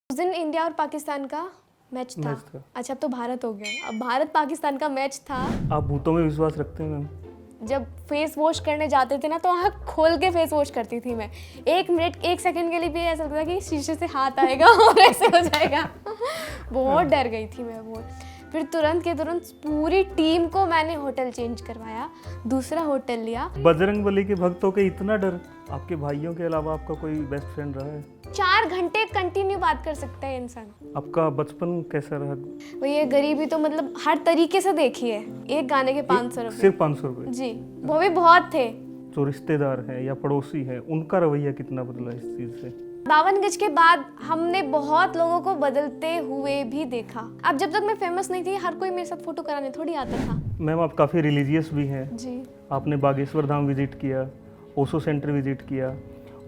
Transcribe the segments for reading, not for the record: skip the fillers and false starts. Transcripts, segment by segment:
उस दिन इंडिया और पाकिस्तान का मैच था। अच्छा, अब तो भारत हो गया। अब भारत पाकिस्तान का मैच था। आप भूतों में विश्वास रखते हैं मैम? जब फेस वॉश करने जाते थे ना तो आँख खोल के फेस वॉश करती थी मैं। 1 मिनट 1 सेकंड के लिए भी ऐसा लगता था कि शीशे से हाथ आएगा और ऐसे हो जाएगा। बहुत डर गई थी मैं बहुत। फिर तुरंत के तुरंत पूरी टीम को मैंने होटल चेंज करवाया, दूसरा होटल लिया। बजरंगबली के भक्तों के इतना डर? आपके भाइयों के अलावा आपका कोई बेस्ट फ्रेंड रहा है? 4 घंटे कंटिन्यू बात कर सकता है इंसान। आपका बचपन कैसा रहा? वो ये गरीबी तो मतलब हर तरीके से देखी है। एक गाने के 500 रुपये। सिर्फ 500 रुपये? जी, वो भी बहुत थे। जो रिश्तेदार हैं या पड़ोसी हैं उनका रवैया कितना बदला इस चीज़ से? 52 गज के बाद हमने बहुत लोगों को बदलते हुए भी देखा। अब जब तक मैं फेमस नहीं थी हर कोई मेरे साथ फोटो कराने थोड़ी आता था। मैम आप काफ़ी रिलीजियस भी हैं। जी। आपने बागेश्वर धाम विजिट किया, ओशो सेंटर विजिट किया,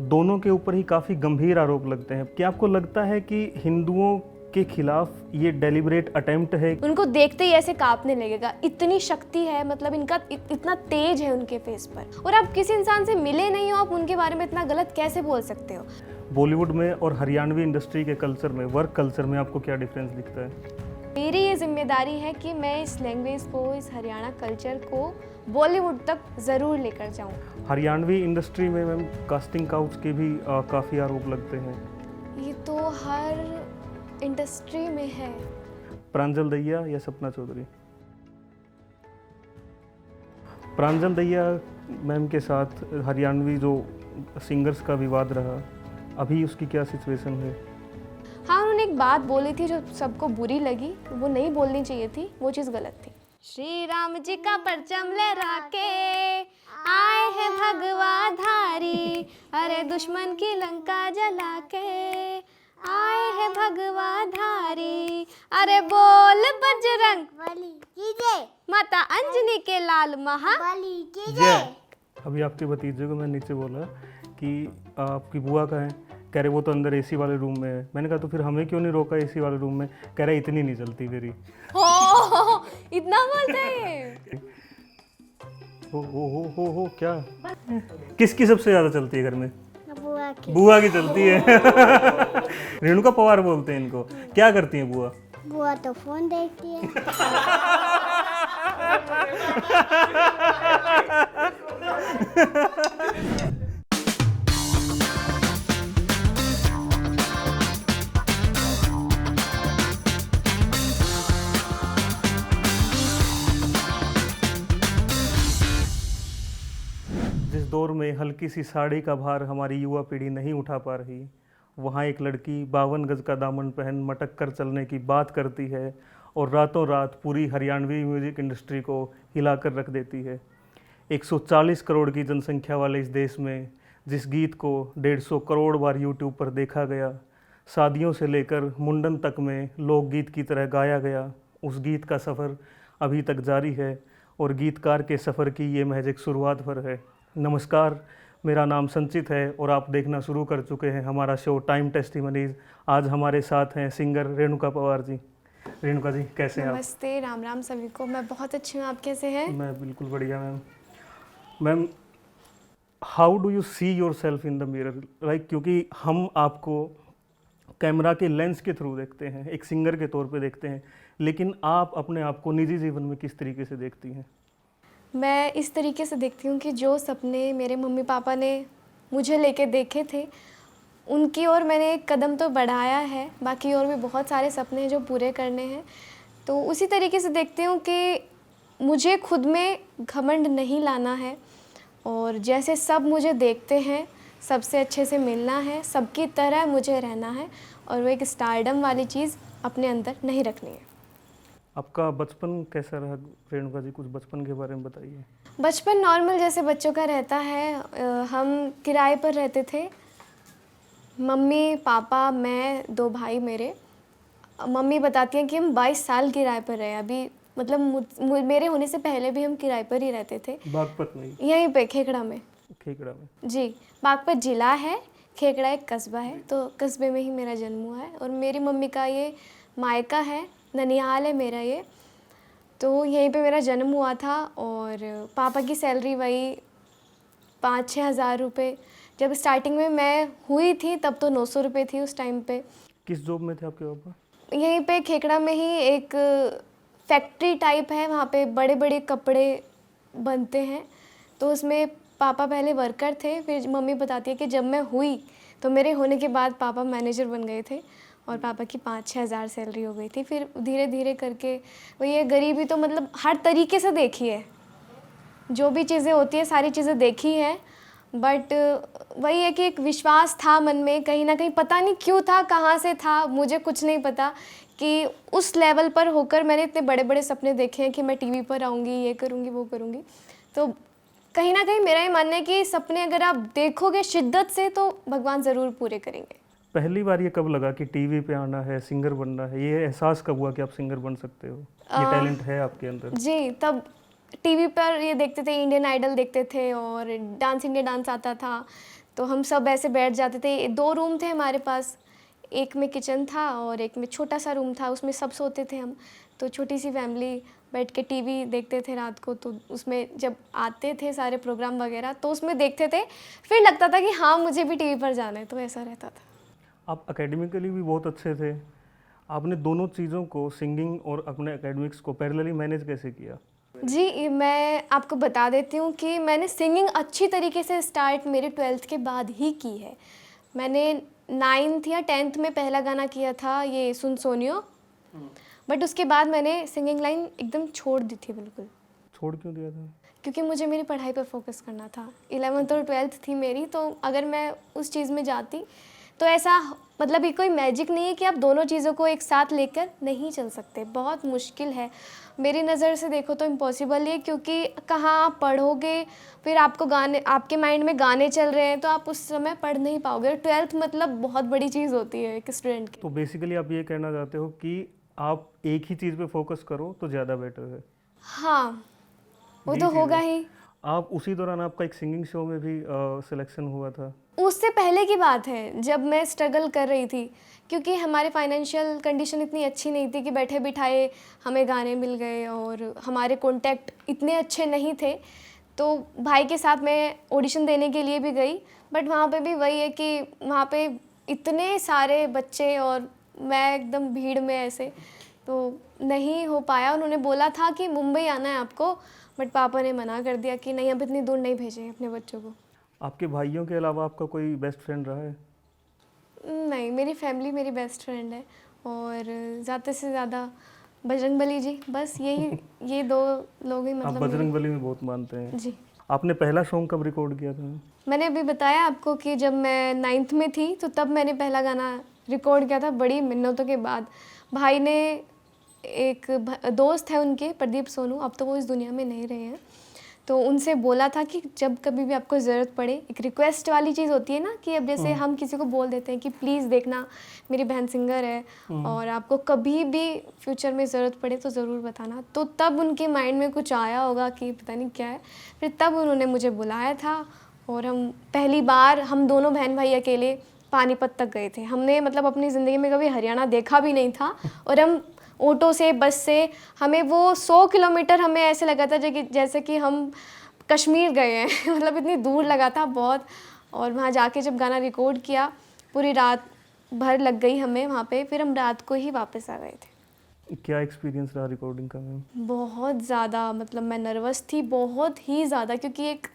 दोनों के ऊपर ही काफ़ी गंभीर आरोप लगते हैं। क्या आपको लगता है कि हिंदुओं के खिलाफ ये डेलिब्रेट अटेम्प्ट है? उनको देखते ही ऐसे कांपने लगेगा, इतनी शक्ति है, मतलब इनका इतना तेज है उनके फेस पर। और आप किसी इंसान से मिले नहीं हो, आप उनके बारे में इतना गलत कैसे बोल सकते हो? बॉलीवुड में और हरियाणवी इंडस्ट्री के कल्चर में, वर्क कल्चर में आपको क्या डिफरेंस दिखता है? मेरी ये जिम्मेदारी है कि मैं इस लैंग्वेज को, इस हरियाणा कल्चर को बॉलीवुड तक ज़रूर लेकर जाऊँ। हरियाणवी इंडस्ट्री में मैम कास्टिंग काउच के भी काफ़ी आरोप लगते हैं। ये तो हर इंडस्ट्री में है। प्रांजल दहिया या सपना चौधरी? प्रांजल दहिया मैम के साथ हरियाणवी जो सिंगर्स का विवाद रहा, अभी उसकी क्या सिचुएशन है? हाँ, उन्होंने एक बात बोली थी जो सबको बुरी लगी, वो नहीं बोलनी चाहिए थी, वो चीज़ गलत थी। श्री राम जी का परचम लहरा के आए हैं भगवा धारी, अरे दुश्मन की लंका जला के आए हैं भगवा धारी, अरे बोल बजरंग बली की जय, माता अंजनी के लाल महाबली की जय। अभी आपके भतीजे को मैं नीचे बोला कि आपकी बुआ का है, कह रहे वो तो अंदर एसी वाले रूम में है। मैंने कहा तो फिर हमें क्यों नहीं रोका एसी वाले रूम में? कह रहे इतनी नहीं चलती मेरी। हो इतना बोलते हैं? हो क्या? किसकी सबसे ज्यादा चलती है घर में? बुआ की। बुआ की चलती है। रेणुका पवार बोलते हैं इनको। क्या करती हैं बुआ? बुआ तो फोन देखती है। जिस दौर में हल्की सी साड़ी का भार हमारी युवा पीढ़ी नहीं उठा पा रही, वहाँ एक लड़की 52 गज का दामन पहन मटक कर चलने की बात करती है और रातों रात पूरी हरियाणवी म्यूज़िक इंडस्ट्री को हिलाकर रख देती है। 140 करोड़ की जनसंख्या वाले इस देश में जिस गीत को 150 करोड़ बार यूट्यूब पर देखा गया, शादियों से लेकर मुंडन तक में लोकगीत की तरह गाया गया, उस गीत का सफ़र अभी तक जारी है और गीतकार के सफ़र की ये महज एक शुरुआत पर है। नमस्कार, मेरा नाम संचित है और आप देखना शुरू कर चुके हैं हमारा शो टाइम टेस्टिमनीज। आज हमारे साथ हैं सिंगर रेणुका पवार जी। रेणुका जी कैसे हैं आप? नमस्ते, राम राम सभी को। मैं बहुत अच्छी हूँ, आप कैसे हैं? मैं बिल्कुल बढ़िया ma'am. Ma'am, how do you see your self in the mirror? Like, क्योंकि हम आपको कैमरा के लेंस के थ्रू देखते हैं, एक सिंगर के तौर पे देखते हैं, लेकिन आप अपने आप को निजी जीवन में किस तरीके से देखती हैं? मैं इस तरीके से देखती हूँ कि जो सपने मेरे मम्मी पापा ने मुझे लेके देखे थे, उनकी ओर मैंने एक कदम तो बढ़ाया है, बाकी और भी बहुत सारे सपने हैं जो पूरे करने हैं। तो उसी तरीके से देखती हूँ कि मुझे खुद में घमंड नहीं लाना है और जैसे सब मुझे देखते हैं सबसे अच्छे से मिलना है, सबकी तरह मुझे रहना है और वो एक स्टारडम वाली चीज़ अपने अंदर नहीं रखनी है। आपका बचपन कैसा रहा रेणुका जी? कुछ बचपन के बारे में बताइए। बचपन नॉर्मल जैसे बच्चों का रहता है। हम किराए पर रहते थे, मम्मी पापा मैं 2 भाई मेरे। मम्मी बताती हैं कि हम 22 साल किराए पर रहे। अभी मतलब मेरे होने से पहले भी हम किराए पर ही रहते थे। बागपत में? यहीं पे खेकड़ा में। खेकड़ा में? जी। बागपत जिला है, खेकड़ा एक कस्बा है, तो कस्बे में ही मेरा जन्म हुआ है। और मेरी मम्मी का ये मायका है, ननिहाल है मेरा ये, तो यहीं पे मेरा जन्म हुआ था। और पापा की सैलरी वही 5-6 हज़ार रुपये। जब स्टार्टिंग में मैं हुई थी तब तो 900 रुपये थी उस टाइम पे। किस जॉब में थे आपके पापा? यहीं पे खेकड़ा में ही एक फैक्ट्री टाइप है, वहाँ पे बड़े बड़े कपड़े बनते हैं। तो उसमें पापा पहले वर्कर थे, फिर मम्मी बताती है कि जब मैं हुई तो मेरे होने के बाद पापा मैनेजर बन गए थे और पापा की 5-6 हज़ार सैलरी हो गई थी। फिर धीरे धीरे करके वही है, गरीबी तो मतलब हर तरीके से देखी है, जो भी चीज़ें होती है सारी चीज़ें देखी हैं। बट वही है कि एक विश्वास था मन में, कहीं ना कहीं पता नहीं क्यों था, कहाँ से था, मुझे कुछ नहीं पता, कि उस लेवल पर होकर मैंने इतने बड़े बड़े सपने देखे हैं कि मैं टीवी पर आऊँगी, ये करूँगी, वो करूँगी। तो कहीं ना कहीं मेरा ये मानना है कि सपने अगर आप देखोगे शिद्दत से तो भगवान ज़रूर पूरे करेंगे। पहली बार ये कब लगा कि टीवी पे आना है, सिंगर बनना है? ये एहसास कब हुआ कि आप सिंगर बन सकते हो, ये टैलेंट है आपके अंदर? जी, तब टीवी पर ये देखते थे, इंडियन आइडल देखते थे और डांस इंडिया डांस आता था, तो हम सब ऐसे बैठ जाते थे। 2 रूम थे हमारे पास, एक में किचन था और एक में छोटा सा रूम था, उसमें सब सोते थे हम। तो छोटी सी फैमिली बैठ के टीवी देखते थे रात को, तो उसमें जब आते थे सारे प्रोग्राम वगैरह तो उसमें देखते थे, फिर लगता था कि हाँ मुझे भी टीवी पर जाना है, तो ऐसा रहता था। आप एकेडमिकली भी बहुत अच्छे थे, आपने दोनों चीज़ों को, सिंगिंग और अपने एकेडमिक्स को पैरेलली मैनेज कैसे किया? जी, मैं आपको बता देती हूँ कि मैंने सिंगिंग अच्छी तरीके से स्टार्ट मेरे 12th के बाद ही की है। मैंने 9th या 10th में पहला गाना किया था, ये सुन सोनियो, बट उसके बाद मैंने सिंगिंग लाइन एकदम छोड़ दी थी बिल्कुल, छोड़ क्यों दिया था? क्योंकि मुझे मेरी पढ़ाई पर फोकस करना था। 11th और 12th थी मेरी, तो अगर मैं उस चीज़ में जाती तो ऐसा मतलब ये कोई मैजिक नहीं है कि आप दोनों चीज़ों को एक साथ लेकर नहीं चल सकते, बहुत मुश्किल है। मेरी नज़र से देखो तो इम्पॉसिबल है, क्योंकि कहाँ आप पढ़ोगे, फिर आपको गाने, आपके माइंड में गाने चल रहे हैं तो आप उस समय पढ़ नहीं पाओगे। 12th मतलब बहुत बड़ी चीज़ होती है एक स्टूडेंट की। तो बेसिकली आप ये कहना चाहते हो कि आप एक ही चीज़ पे फोकस करो तो ज़्यादा बेटर है? हाँ, वो यही तो चीज़ होगा है। ही। आप उसी दौरान आपका एक सिंगिंग शो में भी सिलेक्शन हुआ था? उससे पहले की बात है, जब मैं स्ट्रगल कर रही थी, क्योंकि हमारे फाइनेंशियल कंडीशन इतनी अच्छी नहीं थी कि बैठे बिठाए हमें गाने मिल गए, और हमारे कॉन्टैक्ट इतने अच्छे नहीं थे। तो भाई के साथ मैं ऑडिशन देने के लिए भी गई, बट वहाँ पे भी वही है कि वहाँ पे इतने सारे बच्चे और मैं एकदम भीड़ में ऐसे, तो नहीं हो पाया। उन्होंने बोला था कि मुंबई आना है आपको, बट पापा ने मना कर दिया कि नहीं, अब इतनी दूर नहीं भेजें अपने बच्चों को। आपके भाइयों के अलावा आपका कोई बेस्ट फ्रेंड रहा है? नहीं, मेरी फैमिली मेरी बेस्ट फ्रेंड है, और ज़्यादा से ज़्यादा बजरंगबली जी, बस यही, ये 2 लोग ही आप मतलब बजरंग बली में बहुत मानते हैं। जी। आपने पहला सॉन्ग कब रिकॉर्ड किया था? मैंने अभी बताया आपको कि जब मैं 9th में थी तो तब मैंने पहला गाना रिकॉर्ड किया था, बड़ी मिन्नतों के बाद। भाई ने, एक दोस्त है उनके, प्रदीप सोनू, अब तो वो इस दुनिया में नहीं रहे हैं, तो उनसे बोला था कि जब कभी भी आपको ज़रूरत पड़े, एक रिक्वेस्ट वाली चीज़ होती है ना, कि अब जैसे हम किसी को बोल देते हैं कि प्लीज़ देखना मेरी बहन सिंगर है और आपको कभी भी फ्यूचर में ज़रूरत पड़े तो ज़रूर बताना। तो तब उनके माइंड में कुछ आया होगा कि पता नहीं क्या है, फिर तब उन्होंने मुझे बुलाया था, और हम पहली बार हम दोनों बहन भाई अकेले पानीपत तक गए थे। हमने मतलब अपनी ज़िंदगी में कभी हरियाणा देखा भी नहीं था, और हम ऑटो से, बस से, हमें वो 100 किलोमीटर हमें ऐसे लगा था जैसे कि हम कश्मीर गए हैं मतलब इतनी दूर लगा था बहुत। और वहाँ जाके जब गाना रिकॉर्ड किया, पूरी रात भर लग गई हमें वहाँ पे, फिर हम रात को ही वापस आ गए थे। क्या एक्सपीरियंस रहा रिकॉर्डिंग का मैम? बहुत ज़्यादा, मतलब मैं नर्वस थी बहुत ही ज़्यादा, क्योंकि एक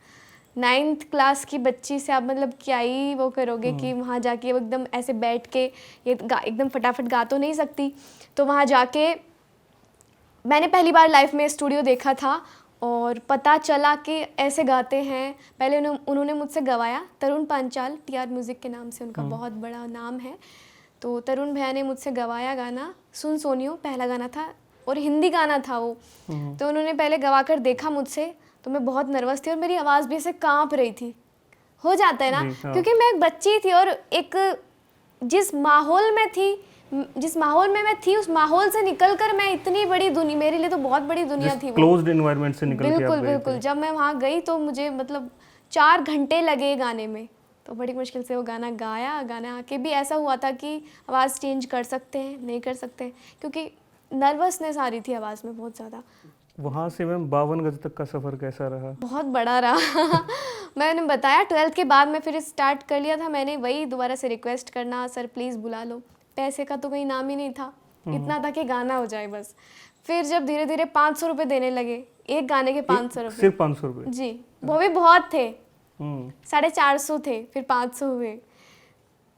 9th क्लास की बच्ची से आप मतलब क्या ही वो करोगे कि वहाँ जाके वो एकदम ऐसे बैठ के ये एकदम फटाफट गा तो नहीं सकती। तो वहाँ जाके मैंने पहली बार लाइफ में स्टूडियो देखा था, और पता चला कि ऐसे गाते हैं। पहले उन्होंने मुझसे गवाया, तरुण पांचाल, TR म्यूज़िक के नाम से उनका बहुत बड़ा नाम है। तो तरुण भैया ने मुझसे गवाया गाना सुन सोनियो, पहला गाना था और हिंदी गाना था वो। तो उन्होंने पहले गवा कर देखा मुझसे, तो मैं बहुत नर्वस थी और मेरी आवाज़ भी ऐसे काँप रही थी। हो जाता है ना, क्योंकि मैं एक बच्ची थी और एक जिस माहौल में मैं थी, उस माहौल से निकलकर मैं इतनी बड़ी दुनिया, मेरे लिए तो बहुत बड़ी दुनिया थी वो। क्लोज्ड एनवायरनमेंट से निकल के आप बिल्कुल गए थे। बिल्कुल। जब मैं वहाँ गई तो मुझे मतलब 4 घंटे लगे गाने में, तो बड़ी मुश्किल से वो गाना गाया। गाना आके भी ऐसा हुआ था कि आवाज़ चेंज कर सकते हैं, नहीं कर सकते, क्योंकि नर्वसनेस आ रही थी आवाज़ में बहुत ज़्यादा। वहाँ से मैम 52 गज तक का सफ़र कैसा रहा? बहुत बड़ा रहा मैंने बताया 12th के बाद मैं फिर स्टार्ट कर लिया था मैंने, वही दोबारा से रिक्वेस्ट करना, सर प्लीज़ बुला लो, पैसे का तो कहीं नाम ही नहीं था, इतना था कि गाना हो जाए बस। फिर जब धीरे धीरे 500 रुपये देने लगे, एक गाने के 500 रुपये, सिर्फ 500 रुपये? जी, वो भी बहुत थे। हम्म। 450 थे, फिर 500 हुए।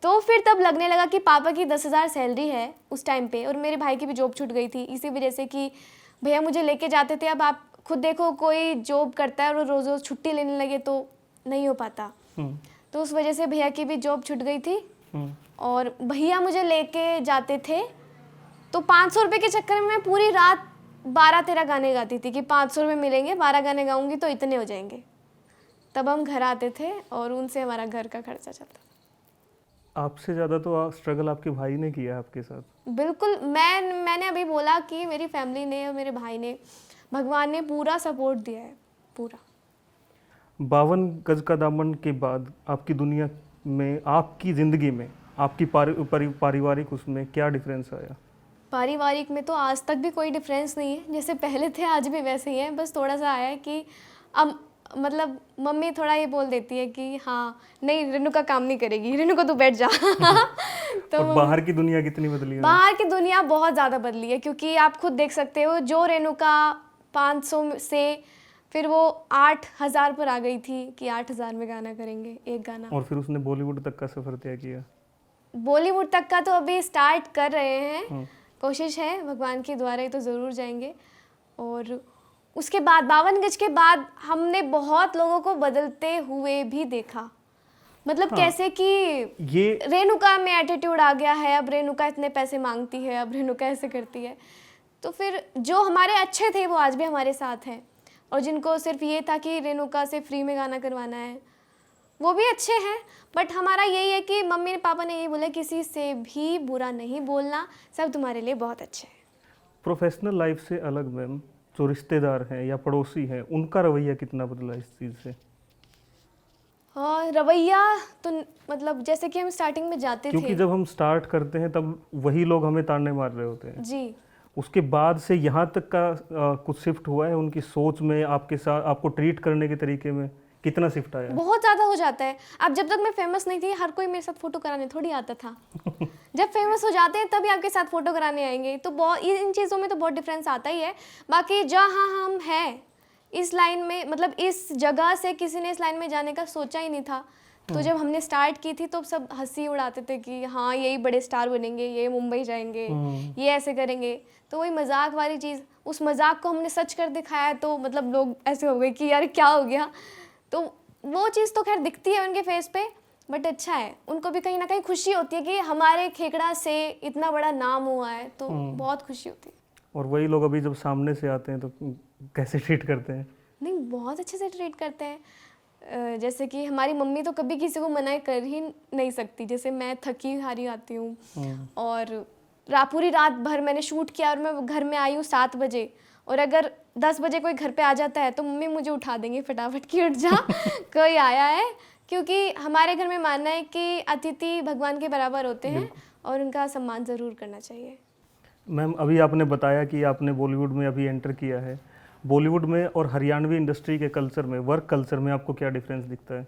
तो फिर तब लगने लगा कि पापा की 10,000 सैलरी है उस टाइम पे, और मेरे भाई की भी जॉब छूट गई थी इसी वजह से कि भैया मुझे लेके जाते थे। अब आप खुद देखो, कोई जॉब करता है और रोज़ रोज़ छुट्टी लेने लगे तो नहीं हो पाता। तो उस वजह से भैया की भी जॉब छूट गई थी, और भैया मुझे लेके जाते थे। तो 500 रुपये के चक्कर में मैं पूरी रात 12-13 गाने गाती थी कि 500 रुपये मिलेंगे, 12 गाने गाऊंगी तो इतने हो जाएंगे। तब हम घर आते थे और उनसे हमारा घर का खर्चा चलता था। आपसे ज़्यादा तो स्ट्रगल आपके भाई ने किया है आपके साथ। बिल्कुल, मैंने अभी बोला कि मेरी फैमिली ने और मेरे भाई ने, भगवान ने पूरा सपोर्ट दिया है, पूरा। 52 गज का दामन के बाद आपकी दुनिया में, आपकी ज़िंदगी में, आपकी पारिवारिक उसमें क्या डिफरेंस आया? पारिवारिक में तो आज तक भी कोई डिफरेंस नहीं है, जैसे पहले थे आज भी वैसे ही है। बस थोड़ा सा आया है कि अब मतलब मम्मी थोड़ा ये बोल देती है कि हाँ नहीं, रेणुका काम नहीं करेगी, रेणुका तू बैठ जा। तो और बाहर की दुनिया कितनी बदली है? बाहर की दुनिया बहुत ज़्यादा बदली है, क्योंकि आप खुद देख सकते हो, जो रेणुका 500 से फिर वो 8,000 पर आ गई थी कि 8,000 में गाना करेंगे, एक गाना। और फिर उसने बॉलीवुड तक का सफ़र तय किया। बॉलीवुड तक का तो अभी स्टार्ट कर रहे हैं, कोशिश है, भगवान के द्वारा ही तो ज़रूर जाएंगे। और उसके बाद 52 गज के बाद हमने बहुत लोगों को बदलते हुए भी देखा। मतलब कैसे कि ये रेणुका में एटीट्यूड आ गया है, अब रेणुका इतने पैसे मांगती है, अब रेणुका ऐसे करती है। तो फिर जो हमारे अच्छे थे वो आज भी हमारे साथ हैं, और जिनको सिर्फ ये था कि रेणुका से फ्री में गाना करवाना है वो भी अच्छे हैं। बट हमारा यही है कि मम्मी पापा ने ये बोला किसी से भी बुरा नहीं बोलना, सब तुम्हारे लिए बहुत अच्छे हैं। प्रोफेशनल लाइफ से अलग मैम, जो रिश्तेदार हैं या पड़ोसी हैं, उनका रवैया कितना बदला इस चीज़ से? हाँ, रवैया तो मतलब जैसे कि हम स्टार्टिंग में जाते क्योंकि थे, जब हम स्टार्ट करते हैं तब वही लोग हमें ताने मार रहे होते हैं जी, उसके बाद से यहाँ तक का कुछ शिफ्ट हुआ है उनकी सोच में, आपके साथ आपको ट्रीट करने के तरीके में कितना शिफ्ट आया है? बहुत ज़्यादा हो जाता है। अब जब तक मैं फेमस नहीं थी, हर कोई मेरे साथ फोटो कराने थोड़ी आता था। जब फेमस हो जाते हैं तभी आपके साथ फोटो कराने आएंगे, तो बहुत इन चीज़ों में तो बहुत डिफरेंस आता ही है। बाकी जहाँ हम हैं इस लाइन में, मतलब इस जगह से किसी ने इस लाइन में जाने का सोचा ही नहीं था। तो जब हमने स्टार्ट की थी तो सब हंसी उड़ाते थे कि हाँ यही बड़े स्टार बनेंगे, ये मुंबई जाएंगे, ये ऐसे करेंगे। तो वही मजाक वाली चीज़, उस मजाक को हमने सच कर दिखाया तो मतलब लोग ऐसे हो गए कि यार क्या हो गया। तो वो चीज़ तो खैर दिखती है उनके फेस पे, बट अच्छा है, उनको भी कहीं ना कहीं खुशी होती है कि हमारे खेकड़ा से इतना बड़ा नाम हुआ है, तो बहुत खुशी होती है। और वही लोग अभी जब सामने से आते हैं तो कैसे ट्रीट करते हैं? नहीं, बहुत अच्छे से ट्रीट करते हैं। जैसे कि हमारी मम्मी तो कभी किसी को मना कर ही नहीं सकती। जैसे मैं थकी हारी आती हूँ और पूरी रात भर मैंने शूट किया और मैं घर में आई हूँ 7 बजे, और अगर 10 बजे कोई घर पे आ जाता है तो मम्मी मुझे उठा देंगी फटाफट कि उठ जा, कोई आया है। क्योंकि हमारे घर में मानना है कि अतिथि भगवान के बराबर होते हैं और उनका सम्मान ज़रूर करना चाहिए। मैम, अभी आपने बताया कि आपने बॉलीवुड में अभी एंटर किया है। बॉलीवुड में और हरियाणवी इंडस्ट्री के कल्चर में, वर्क कल्चर में आपको क्या डिफरेंस दिखता है?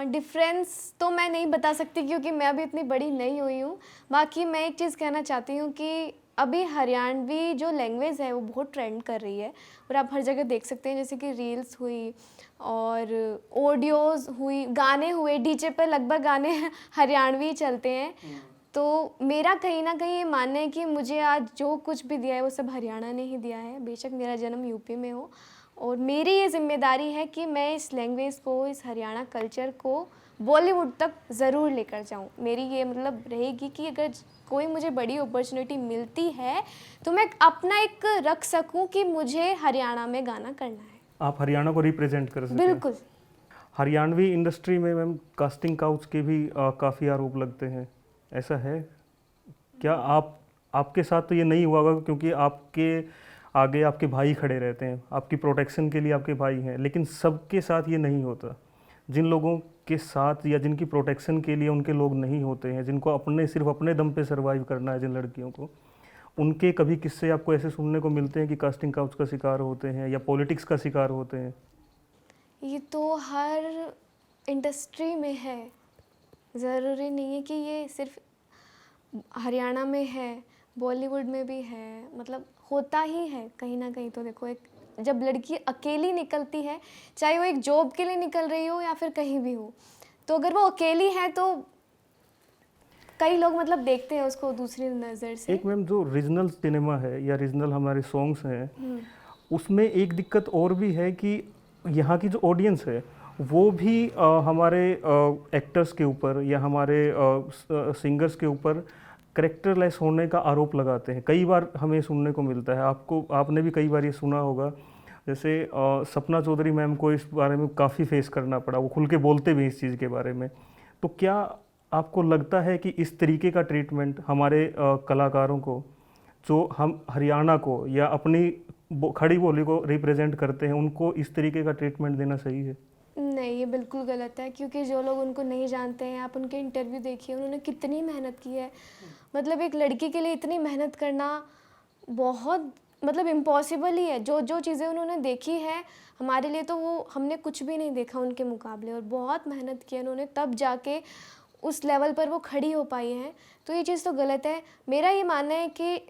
डिफरेंस तो मैं नहीं बता सकती क्योंकि मैं अभी इतनी बड़ी नहीं हुई हूँ। बाकी मैं एक चीज़ कहना चाहती हूँ कि अभी हरियाणवी जो लैंग्वेज है वो बहुत ट्रेंड कर रही है, और आप हर जगह देख सकते हैं, जैसे कि रील्स हुई और ऑडियोज़ हुई, गाने हुए, डीजे पे लगभग गाने हरियाणवी चलते हैं। तो मेरा कहीं ना कहीं ये मानना है कि मुझे आज जो कुछ भी दिया है वो सब हरियाणा ने ही दिया है, बेशक मेरा जन्म यूपी में हो। और मेरी ये जिम्मेदारी है कि मैं इस लैंग्वेज को, इस हरियाणा कल्चर को बॉलीवुड तक ज़रूर लेकर जाऊँ। मेरी ये मतलब रहेगी कि अगर कोई मुझे बड़ी अपॉर्चुनिटी मिलती है तो मैं अपना एक रख सकूँ कि मुझे हरियाणा में गाना करना है। आप हरियाणा को रिप्रेजेंट कर सकते हैं। बिल्कुल। हरियाणवी इंडस्ट्री में मैम कास्टिंग काउच के भी काफ़ी आरोप लगते हैं, ऐसा है क्या? आपके साथ तो ये नहीं हुआ होगा क्योंकि आपके आगे आपके भाई खड़े रहते हैं, आपकी प्रोटेक्शन के लिए आपके भाई हैं, लेकिन सबके साथ ये नहीं होता। जिन लोगों के साथ या जिनकी प्रोटेक्शन के लिए उनके लोग नहीं होते हैं, जिनको सिर्फ अपने दम पे सर्वाइव करना है, जिन लड़कियों को, उनके कभी किस्से आपको ऐसे सुनने को मिलते हैं कि कास्टिंग काउच का शिकार होते हैं या पॉलिटिक्स का शिकार होते हैं? ये तो हर इंडस्ट्री में है, ज़रूरी नहीं है कि ये सिर्फ हरियाणा में है, बॉलीवुड में भी है, मतलब होता ही है कहीं ना कहीं। तो देखो, एक जब लड़की अकेली निकलती है, चाहे वो एक जॉब के लिए निकल रही हो या फिर कहीं भी हो, तो अगर वो अकेली है तो कई लोग मतलब देखते हैं उसको दूसरी नज़र से। एक मैम जो रीजनल सिनेमा है या रीजनल हमारे सॉन्ग्स हैं, उसमें एक दिक्कत और भी है कि यहाँ की जो ऑडियंस है वो भी हमारे एक्टर्स के ऊपर या हमारे सिंगर्स के ऊपर करेक्टरलेस होने का आरोप लगाते हैं। कई बार हमें सुनने को मिलता है, आपने भी कई बार ये सुना होगा। जैसे सपना चौधरी मैम को इस बारे में काफ़ी फेस करना पड़ा, वो खुल के बोलते भी इस चीज़ के बारे में। तो क्या आपको लगता है कि इस तरीके का ट्रीटमेंट हमारे कलाकारों को, जो हम हरियाणा को या अपनी खड़ी बोली को रिप्रेजेंट करते हैं, उनको इस तरीके का ट्रीटमेंट देना सही है? नहीं, ये बिल्कुल गलत है, क्योंकि जो लोग उनको नहीं जानते हैं, आप उनके इंटरव्यू देखिए, उन्होंने कितनी मेहनत की है। मतलब एक लड़की के लिए इतनी मेहनत करना बहुत मतलब इम्पॉसिबल ही है। जो जो चीज़ें उन्होंने देखी है हमारे लिए, तो वो हमने कुछ भी नहीं देखा उनके मुकाबले, और बहुत मेहनत की है उन्होंने, तब जाके उस लेवल पर वो खड़ी हो पाई हैं। तो ये चीज़ तो गलत है। मेरा ये मानना है कि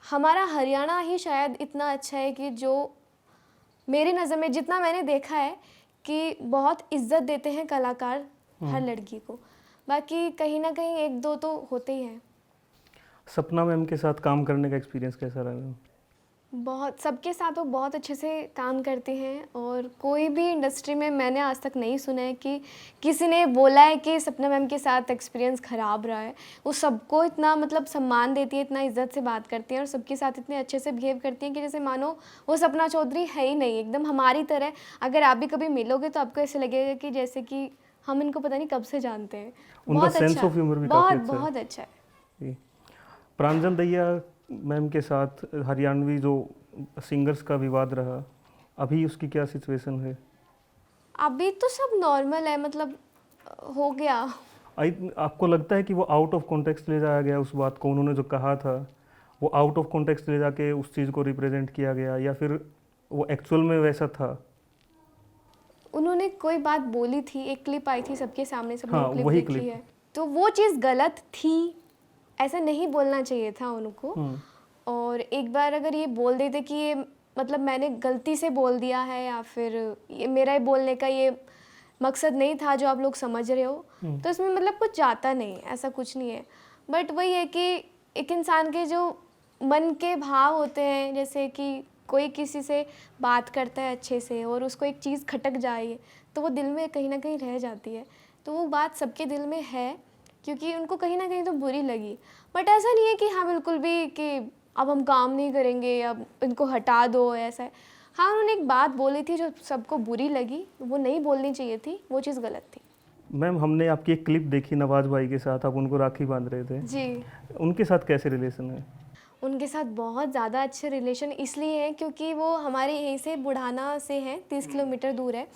हमारा हरियाणा ही शायद इतना अच्छा है कि जो मेरी नज़र में जितना मैंने देखा है कि बहुत इज्जत देते हैं कलाकार हर लड़की को। बाकी कहीं ना कहीं एक दो तो होते ही हैं। सपना मैम के साथ काम करने का एक्सपीरियंस कैसा रहा मैम? बहुत, सबके साथ वो बहुत अच्छे से काम करती हैं, और कोई भी इंडस्ट्री में मैंने आज तक नहीं सुना है कि किसी ने बोला है कि सपना मैम के साथ एक्सपीरियंस ख़राब रहा है। वो सबको इतना मतलब सम्मान देती है, इतना इज्जत से बात करती हैं, और सबके साथ इतने अच्छे से बिहेव करती हैं कि जैसे मानो वो सपना चौधरी है ही नहीं, एकदम हमारी तरह। अगर आप भी कभी मिलोगे तो आपको ऐसे लगेगा कि जैसे कि हम इनको पता नहीं कब से जानते हैं। उनका बहुत सेंस अच्छा, ऑफ ह्यूमर भी बहुत काफ़ी अच्छा है। बहुत अच्छा है। जी। प्रांजल दहिया मैम के साथ हरियाणवी जो सिंगर्स का विवाद रहा, अभी उसकी क्या सिचुएशन है? अभी तो सब नॉर्मल है, मतलब हो गया। आपको लगता है कि वो आउट ऑफ कॉन्टेक्स्ट ले जाया गया, उस बात को उन्होंने जो कहा था वो आउट ऑफ कॉन्टेक्स्ट ले जाके उस चीज़ को रिप्रेजेंट किया गया, या फिर वो एक्चुअल में वैसा था? उन्होंने कोई बात बोली थी, एक क्लिप आई थी सबके सामने, सबने हाँ, वो क्लिप वही देखी क्लिप। है, तो वो चीज़ गलत थी, ऐसा नहीं बोलना चाहिए था उनको। और एक बार अगर ये बोल देते कि ये मतलब मैंने गलती से बोल दिया है, या फिर ये मेरा ये बोलने का ये मकसद नहीं था जो आप लोग समझ रहे हो, तो इसमें मतलब कुछ जाता नहीं, ऐसा कुछ नहीं है। बट वही है कि एक इंसान के जो मन के भाव होते हैं, जैसे कि कोई किसी से बात करता है अच्छे से और उसको एक चीज़ खटक जाए, तो वो दिल में कहीं ना कहीं रह जाती है। तो वो बात सबके दिल में है, क्योंकि उनको कहीं ना कहीं तो बुरी लगी। बट ऐसा नहीं है कि हाँ बिल्कुल भी कि अब हम काम नहीं करेंगे, अब इनको हटा दो, ऐसा है। हाँ, उन्होंने एक बात बोली थी जो सबको बुरी लगी, वो नहीं बोलनी चाहिए थी, वो चीज़ गलत थी। मैम, हमने आपकी एक क्लिप देखी नवाज भाई के साथ, आप उनको राखी बांध रहे थे। जी, उनके साथ कैसे रिलेशन है? उनके साथ बहुत ज़्यादा अच्छे रिलेशन इसलिए हैं क्योंकि वो हमारे यहीं से बुढ़ाना से हैं, 30 किलोमीटर दूर है।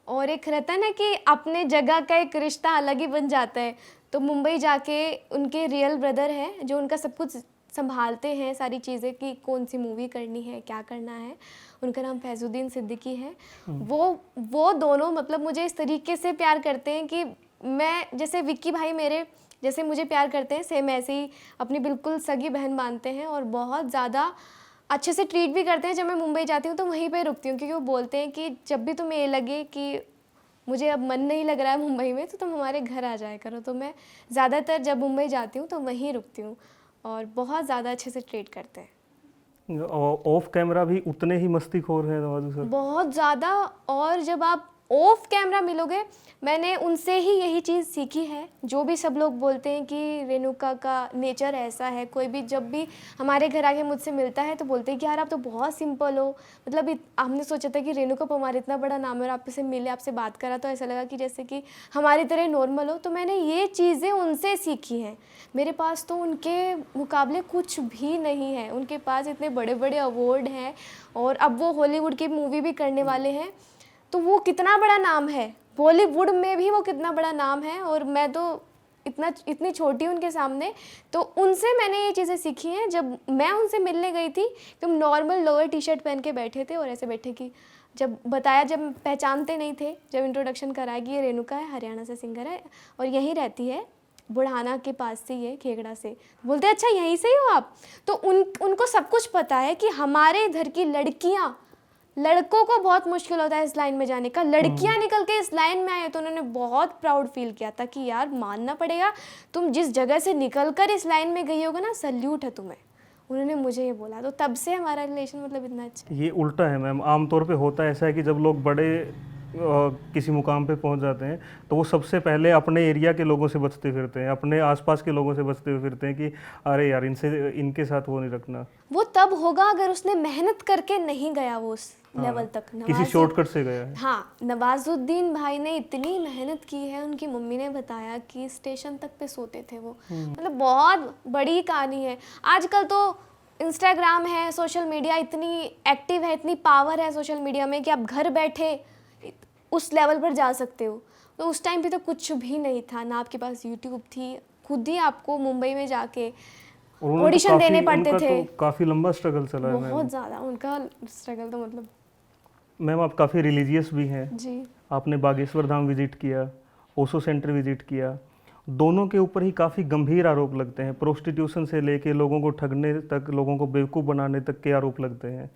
और एक रहता है ना कि अपने जगह का एक रिश्ता अलग ही बन जाता है। तो मुंबई जाके उनके रियल ब्रदर हैं जो उनका सब कुछ संभालते हैं, सारी चीज़ें कि कौन सी मूवी करनी है, क्या करना है। उनका नाम फैजुद्दीन सिद्दीकी है। वो दोनों मतलब मुझे इस तरीके से प्यार करते हैं कि मैं, जैसे विक्की भाई मेरे जैसे मुझे प्यार करते हैं, सेम ऐसे ही अपनी बिल्कुल सगी बहन मानते हैं, और बहुत ज़्यादा अच्छे से ट्रीट भी करते हैं। जब मैं मुंबई जाती हूँ तो वहीं पे रुकती हूँ, क्योंकि वो बोलते हैं कि जब भी तुम्हें ये लगे कि मुझे अब मन नहीं लग रहा है मुंबई में, तो तुम हमारे घर आ जाया करो। तो मैं ज़्यादातर जब मुंबई जाती हूँ तो वहीं रुकती हूँ, और बहुत ज़्यादा अच्छे से ट्रीट करते हैं। ऑफ कैमरा भी उतने ही मस्तीखोर हैं नवाजू सर? बहुत ज़्यादा। और जब आप ऑफ कैमरा मिलोगे, मैंने उनसे ही यही चीज़ सीखी है। जो भी सब लोग बोलते हैं कि रेणुका का नेचर ऐसा है, कोई भी जब भी हमारे घर आके मुझसे मिलता है तो बोलते हैं कि यार आप तो बहुत सिंपल हो। मतलब हमने सोचा था कि रेणुका पवार इतना बड़ा नाम है, और आपसे मिले, आपसे बात करा तो ऐसा लगा कि जैसे कि हमारी तरह नॉर्मल हो। तो मैंने ये चीज़ें उनसे सीखी हैं। मेरे पास तो उनके मुकाबले कुछ भी नहीं है। उनके पास इतने बड़े बड़े अवार्ड हैं, और अब वो हॉलीवुड की मूवी भी करने वाले हैं। तो वो कितना बड़ा नाम है, बॉलीवुड में भी वो कितना बड़ा नाम है, और मैं तो इतनी छोटी हूँ उनके सामने। तो उनसे मैंने ये चीज़ें सीखी हैं। जब मैं उनसे मिलने गई थी तो नॉर्मल लोअर टी शर्ट पहन के बैठे थे, और ऐसे बैठे कि जब बताया, जब पहचानते नहीं थे, जब इंट्रोडक्शन कराया कि ये रेणुका है, हरियाणा से सिंगर है और यहीं रहती है, बुढ़ाना के पास से ही है, खेगड़ा से। बोलते अच्छा यहीं से ही हो आप? तो उनको सब कुछ पता है कि हमारे इधर की लड़कियां, लड़कों को बहुत मुश्किल होता है इस लाइन में जाने का, लड़कियां निकल के इस लाइन में आए तो उन्होंने बहुत प्राउड फील किया था कि यार मानना पड़ेगा, तुम जिस जगह से निकल कर इस लाइन में गई होगा ना, सल्यूट है तुम्हें। उन्होंने मुझे ये बोला, तो तब से हमारा रिलेशन मतलब इतना अच्छा। ये उल्टा है मैम, आमतौर पे होता है ऐसा है कि जब लोग बड़े किसी मुकाम पे पहुंच जाते हैं तो वो सबसे पहले अपने एरिया के लोगों से बचते फिरते हैं, अपने आसपास के लोगों से बचते हुए फिरते हैं कि अरे यार इनके साथ वो नहीं रखना। वो तब होगा अगर उसने मेहनत करके नहीं गया वो उस लेवल तक। किसी शॉर्टकट से गया है। हाँ, नवाजुद्दीन भाई ने इतनी मेहनत की है, उनकी मम्मी ने बताया कि स्टेशन तक पे सोते थे वो। मतलब बहुत बड़ी कहानी है। आजकल तो इंस्टाग्राम है, सोशल मीडिया इतनी एक्टिव है, इतनी पावर है सोशल मीडिया में कि आप घर बैठे उस लेवल पर जा सकते हो। तो उस टाइम पे तो कुछ भी नहीं था, ना आपके पास यूट्यूब थी, खुद ही आपको मुंबई में जाके ऑडिशन देने पड़ते थे। तो काफ़ी लंबा स्ट्रगल चला है बहुत ज़्यादा उनका स्ट्रगल तो मतलब। मैम आप काफ़ी रिलीजियस भी हैं जी। आपने बागेश्वर धाम विजिट किया, ओशो सेंटर विजिट किया, दोनों के ऊपर ही काफ़ी गंभीर आरोप लगते हैं, प्रोस्टिट्यूशन से लेके लोगों को ठगने तक, लोगों को बेवकूफ़ बनाने तक के आरोप लगते हैं।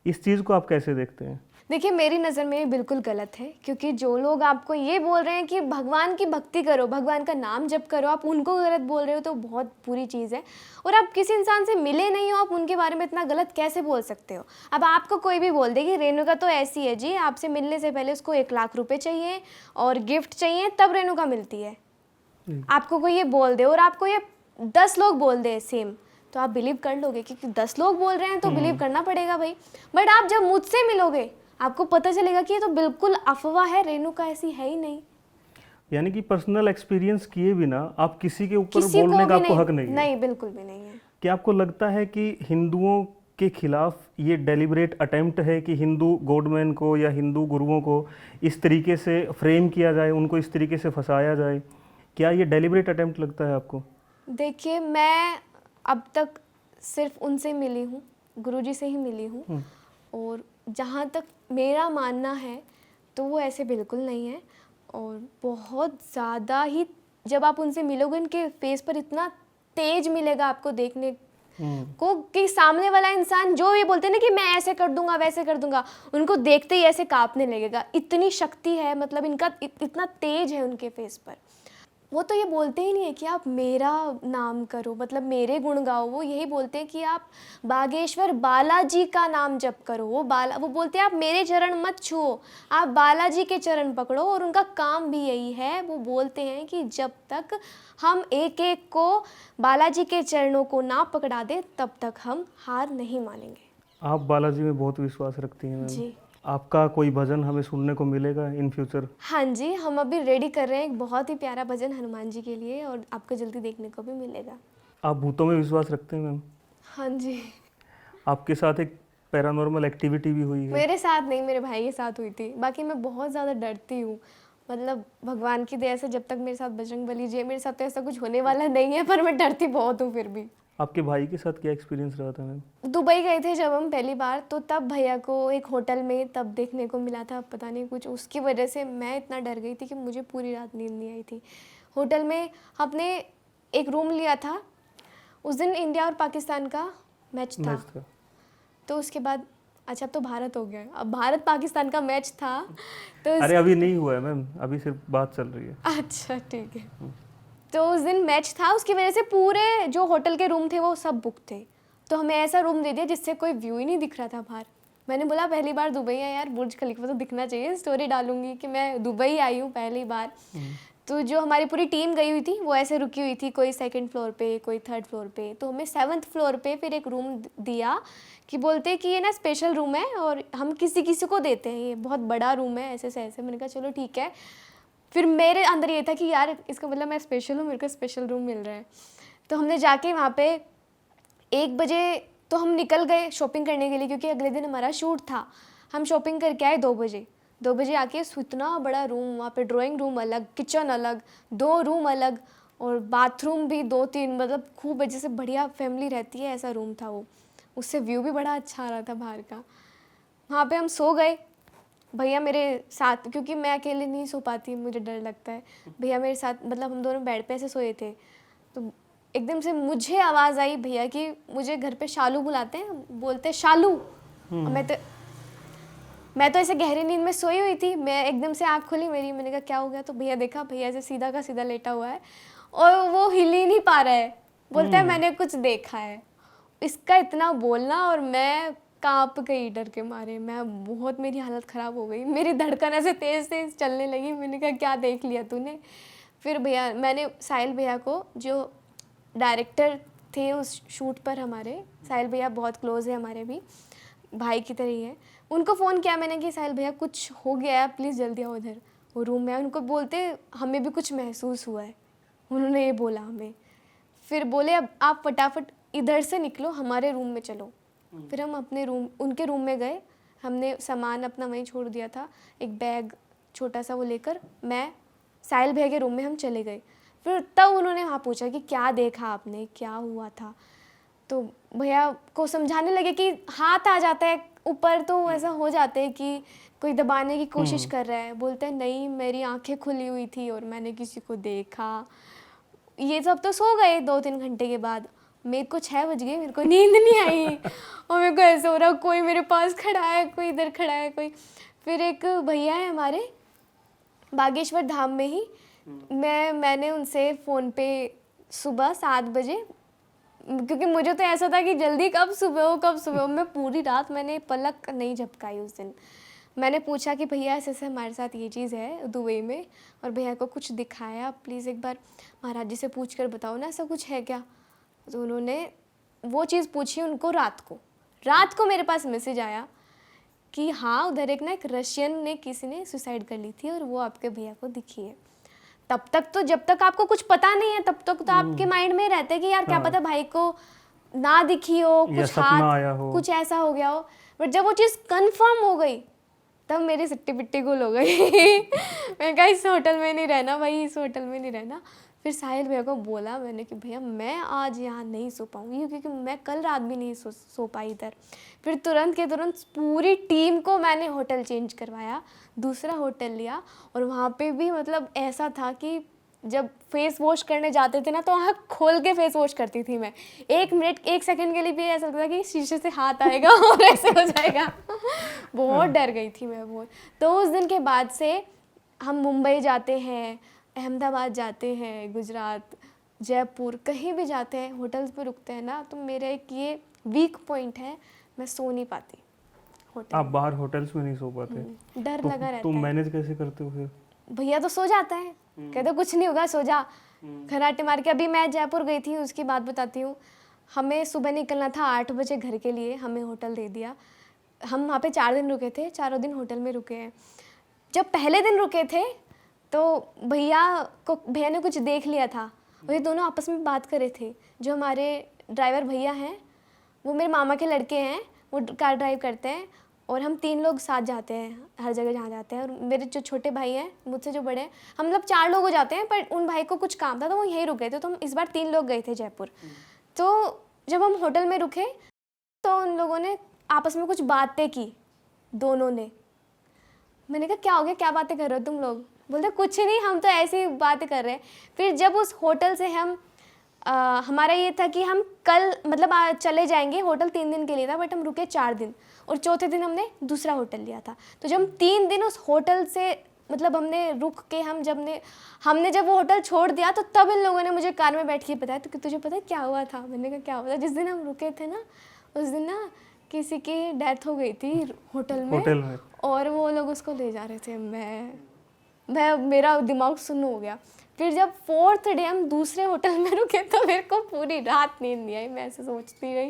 इस चीज़ को आप कैसे देखते हैं? देखिए मेरी नज़र में ये बिल्कुल गलत है, क्योंकि जो लोग आपको ये बोल रहे हैं कि भगवान की भक्ति करो, भगवान का नाम जप करो, आप उनको गलत बोल रहे हो तो बहुत बुरी चीज़ है। और आप किसी इंसान से मिले नहीं हो, आप उनके बारे में इतना गलत कैसे बोल सकते हो? अब आपको कोई भी बोल दे कि रेणुका तो ऐसी है जी, आपसे मिलने से पहले उसको 1 लाख रुपए चाहिए और गिफ्ट चाहिए तब रेणुका मिलती है। आपको कोई ये बोल दे और आपको ये 10 लोग बोल दे सेम, तो आप बिलीव कर लोगे, क्योंकि 10 लोग बोल रहे हैं तो बिलीव करना पड़ेगा भाई। बट आप जब मुझसे मिलोगे आपको पता चलेगा कि ये तो बिल्कुल अफवाह है, रेणुका ऐसी है ही नहीं। यानी कि पर्सनल एक्सपीरियंस किए बिना आप किसी के ऊपर किसी बोलने को का भी आपको नहीं, हक नहीं है। नहीं बिल्कुल भी नहीं है। क्या आपको लगता है कि हिंदुओं के खिलाफ ये डेलिब्रेट अटेम्प्ट है कि हिंदू गॉडमैन को या हिंदू गुरुओं को इस तरीके से फ्रेम किया जाए, उनको इस तरीके से फंसाया जाए? क्या ये डेलिब्रेट अटेम्प्ट लगता है आपको? देखिए मैं अब तक सिर्फ उनसे मिली हूँ, गुरुजी से ही मिली हूँ, और जहाँ तक मेरा मानना है तो वो ऐसे बिल्कुल नहीं है। और बहुत ज़्यादा ही जब आप उनसे मिलोगे उनके फेस पर इतना तेज मिलेगा आपको देखने को कि सामने वाला इंसान जो भी बोलते हैं ना कि मैं ऐसे कर दूंगा वैसे कर दूंगा, उनको देखते ही ऐसे कांपने लगेगा। इतनी शक्ति है, मतलब इनका इतना तेज है उनके फेस पर। वो तो ये बोलते ही नहीं है कि आप मेरा नाम करो, मतलब मेरे गुण गाओ, वो यही बोलते हैं कि आप बागेश्वर बालाजी का नाम जप करो। वो बोलते हैं आप मेरे चरण मत छुओ, आप बालाजी के चरण पकड़ो। और उनका काम भी यही है, वो बोलते हैं कि जब तक हम एक एक को बालाजी के चरणों को ना पकड़ा दे तब तक हम हार नहीं मानेंगे। आप बालाजी में बहुत विश्वास रखती हैं मैम। जी। आपका कोई भजन हमें सुनने को मिलेगा इन फ्यूचर? हाँ जी, हम अभी रेडी कर रहे हैं एक बहुत ही प्यारा भजन हनुमान जी के लिए, और आपको जल्दी देखने को भी मिलेगा। आप भूतों में विश्वास रखते हैं मैम? हाँ जी। आपके साथ एक पैरानॉर्मल एक्टिविटी भी हुई है? मेरे साथ नहीं, मेरे भाई के साथ हुई थी। बाकी मैं बहुत ज़्यादा डरती हूँ, मतलब भगवान की दया से जब तक मेरे साथ बजरंगबली जी है, मेरे साथ तो ऐसा कुछ होने वाला नहीं है, पर मैं डरती बहुत हूँ फिर भी। आपके भाई के साथ क्या एक्सपीरियंस रहा था मैम? दुबई गए थे जब हम पहली बार, तो तब भैया को एक होटल में तब देखने को मिला था, पता नहीं कुछ उसकी वजह से मैं इतना डर गई थी कि मुझे पूरी रात नींद नहीं आई थी। होटल में हमने एक रूम लिया था, उस दिन इंडिया और पाकिस्तान का मैच था। तो उसके बाद अच्छा अब तो भारत हो गया, अब भारत पाकिस्तान का मैच था तो अरे अभी नहीं हुआ है मैम, अभी सिर्फ बात चल रही है। अच्छा ठीक है। तो उस दिन मैच था, उसकी वजह से पूरे जो होटल के रूम थे वो सब बुक थे। तो हमें ऐसा रूम दे दिया जिससे कोई व्यू ही नहीं दिख रहा था बाहर। मैंने बोला पहली बार दुबई है यार, बुर्ज खलीफा तो दिखना चाहिए, स्टोरी डालूंगी कि मैं दुबई आई हूँ पहली बार। तो जो हमारी पूरी टीम गई हुई थी वो ऐसे रुकी हुई थी, कोई 2nd फ्लोर पे, कोई 3rd फ्लोर पे। तो हमें 7th फ्लोर पे फिर एक रूम दिया कि बोलते कि ये ना स्पेशल रूम है और हम किसी किसी को देते हैं, ये बहुत बड़ा रूम है, ऐसे से ऐसे। मैंने कहा चलो ठीक है। फिर मेरे अंदर ये था कि यार इसका मतलब मैं स्पेशल हूँ, मेरे को स्पेशल रूम मिल रहा है। तो हमने जाके वहाँ पे 1 बजे तो हम निकल गए शॉपिंग करने के लिए, क्योंकि अगले दिन हमारा शूट था। हम शॉपिंग करके आए 2 बजे। 2 बजे आके इतना बड़ा रूम, वहाँ पे ड्राइंग रूम अलग, किचन अलग, 2 रूम अलग और बाथरूम भी 2-3, मतलब खूब जैसे बढ़िया फैमिली रहती है ऐसा रूम था वो। उससे व्यू भी बड़ा अच्छा आ रहा था बाहर का। वहाँ पे हम सो गए भैया मेरे साथ, क्योंकि मैं अकेले नहीं सो पाती, मुझे डर लगता है। भैया मेरे साथ, मतलब हम दोनों बेड पे ऐसे सोए थे, तो एकदम से मुझे आवाज़ आई भैया की, मुझे घर पे शालू बुलाते हैं, बोलते हैं शालू। और मैं तो ऐसे गहरी नींद में सोई हुई थी, मैं एकदम से आँख खुली मेरी, मैंने कहा क्या हो गया, तो भैया देखा, भैया ऐसे सीधा का सीधा लेटा हुआ है और वो हिल ही नहीं पा रहा है, बोलता है मैंने कुछ देखा है। इसका इतना बोलना, और मैं कांप गई डर के मारे, मैं बहुत, मेरी हालत ख़राब हो गई, मेरी धड़कन ऐसे तेज़ तेज़ चलने लगी। मैंने कहा क्या देख लिया तूने। फिर भैया, मैंने साहिल भैया को, जो डायरेक्टर थे उस शूट पर हमारे, साहिल भैया बहुत क्लोज़ है हमारे भी, भाई की तरह ही है, उनको फ़ोन किया मैंने कि साहिल भैया कुछ हो गया है, प्लीज़ जल्दी आओ इधर। वो रूम में, उनको बोलते हमें भी कुछ महसूस हुआ है, उन्होंने ये बोला हमें। फिर बोले अब आप फटाफट इधर से निकलो, हमारे रूम में चलो। फिर हम अपने रूम, उनके रूम में गए, हमने सामान अपना वहीं छोड़ दिया था, एक बैग छोटा सा वो लेकर मैं साहिल भैया के रूम में हम चले गए। फिर तब उन्होंने वहाँ पूछा कि क्या देखा आपने, क्या हुआ था। तो भैया को समझाने लगे कि हाथ आ जाता है ऊपर तो ऐसा हो जाता है कि कोई दबाने की कोशिश कर रहा है। बोलते हैं नहीं, मेरी आंखें खुली हुई थी और मैंने किसी को देखा। ये सब तो सो गए 2-3 घंटे के बाद। मेरे को 6 बज गए, मेरे को नींद नहीं आई और मेरे को ऐसा हो रहा कोई मेरे पास खड़ा है, कोई इधर खड़ा है, कोई। फिर एक भैया है हमारे बागेश्वर धाम में ही, मैंने उनसे फ़ोन पे सुबह 7 बजे, क्योंकि मुझे तो ऐसा था कि जल्दी कब सुबह हो, कब सुबह हो। मैं पूरी रात मैंने पलक नहीं झपकाई उस दिन। मैंने पूछा कि भैया ऐसे ऐसे हमारे साथ ये चीज़ है दुबई में, और भैया को कुछ दिखाया, प्लीज़ एक बार महाराज जी से पूछ कर बताओ ना, ऐसा कुछ है क्या। तो उन्होंने वो चीज़ पूछी उनको रात को मेरे पास मैसेज आया कि हाँ उधर एक रशियन ने, किसी ने सुसाइड कर ली थी और वो आपके भैया को दिखी है। तब तक तो, जब तक आपको कुछ पता नहीं है तब तक तो आपके माइंड में रहता है कि यार क्या पता भाई को ना दिखी हो, कुछ हाथ कुछ ऐसा हो गया हो। बट जब वो चीज़ कंफर्म हो गई तब मेरी सिट्टी पिट्टी गुल हो गई मैं कहा इस होटल में नहीं रहना भाई, इस होटल में नहीं रहना। फिर साहिल भैया को बोला मैंने कि भैया मैं आज यहाँ नहीं सो पाऊँगी, क्योंकि मैं कल रात भी नहीं सो पाई इधर। फिर तुरंत के तुरंत पूरी टीम को मैंने होटल चेंज करवाया, दूसरा होटल लिया। और वहाँ पे भी मतलब ऐसा था कि जब फेस वॉश करने जाते थे ना, तो आँख खोल के फेस वॉश करती थी मैं। 1 मिनट 1 सेकंड के लिए भी ऐसा लगता था कि शीशे से हाथ आएगा और ऐसे हो जाएगा बहुत डर गई थी मैं बहुत। तो उस दिन के बाद से हम मुंबई जाते हैं, अहमदाबाद जाते हैं, गुजरात, जयपुर, कहीं भी जाते हैं, होटल्स पे रुकते हैं ना, तो मेरा एक ये वीक पॉइंट है, मैं सो नहीं पाती होटल। आप बाहर होटल्स में नहीं सो पाते? डर तो लगा रहता तुम है। मैनेज कैसे करते हो फिर? भैया तो सो जाता है, कहते कुछ नहीं होगा सो जा, खराटे मार के। अभी मैं जयपुर गई थी, उसकी बात बताती हूँ। हमें सुबह निकलना था 8 बजे घर के लिए, हमें होटल दे दिया। हम वहाँ पे 4 दिन रुके थे, चारों दिन होटल में रुके हैं। जब पहले दिन रुके थे तो भैया ने कुछ देख लिया था, और ये दोनों आपस में बात कर रहे थे। जो हमारे ड्राइवर भैया हैं वो मेरे मामा के लड़के हैं, वो कार ड्राइव करते हैं, और हम 3 लोग साथ जाते हैं हर जगह जहाँ जाते हैं। और मेरे जो छोटे भाई हैं मुझसे जो बड़े हैं, हम लोग 4 लोग हो जाते हैं, पर उन भाई को कुछ काम था तो वो यहीं रुक गए थे। तो हम इस बार 3 लोग गए थे जयपुर। तो जब हम होटल में रुके तो उन लोगों ने आपस में कुछ बातें की, दोनों ने। मैंने कहा क्या हो गया, क्या बातें कर रहे हो तुम लोग? बोलते कुछ नहीं, हम तो ऐसी बातें कर रहे हैं। फिर जब उस होटल से हम हमारा ये था कि हम कल मतलब चले जाएंगे, होटल 3 दिन के लिए था, बट हम रुके 4 दिन, और चौथे दिन हमने दूसरा होटल लिया था। तो जब हम 3 दिन उस होटल से मतलब हमने रुक के, हमने जब वो होटल छोड़ दिया, तो तब इन लोगों ने मुझे कार में बैठ के बताया तो कि तुझे पता है क्या हुआ था? मैंने कहा क्या हुआ था? जिस दिन हम रुके थे ना, उस दिन ना किसी की डेथ हो गई थी होटल में। और वो लोग उसको ले जा रहे थे। मेरा दिमाग सुन्न हो गया। फिर जब 4th डे हम दूसरे होटल में रुके तो मेरे को पूरी रात नींद नहीं आई। मैं ऐसे सोचती रही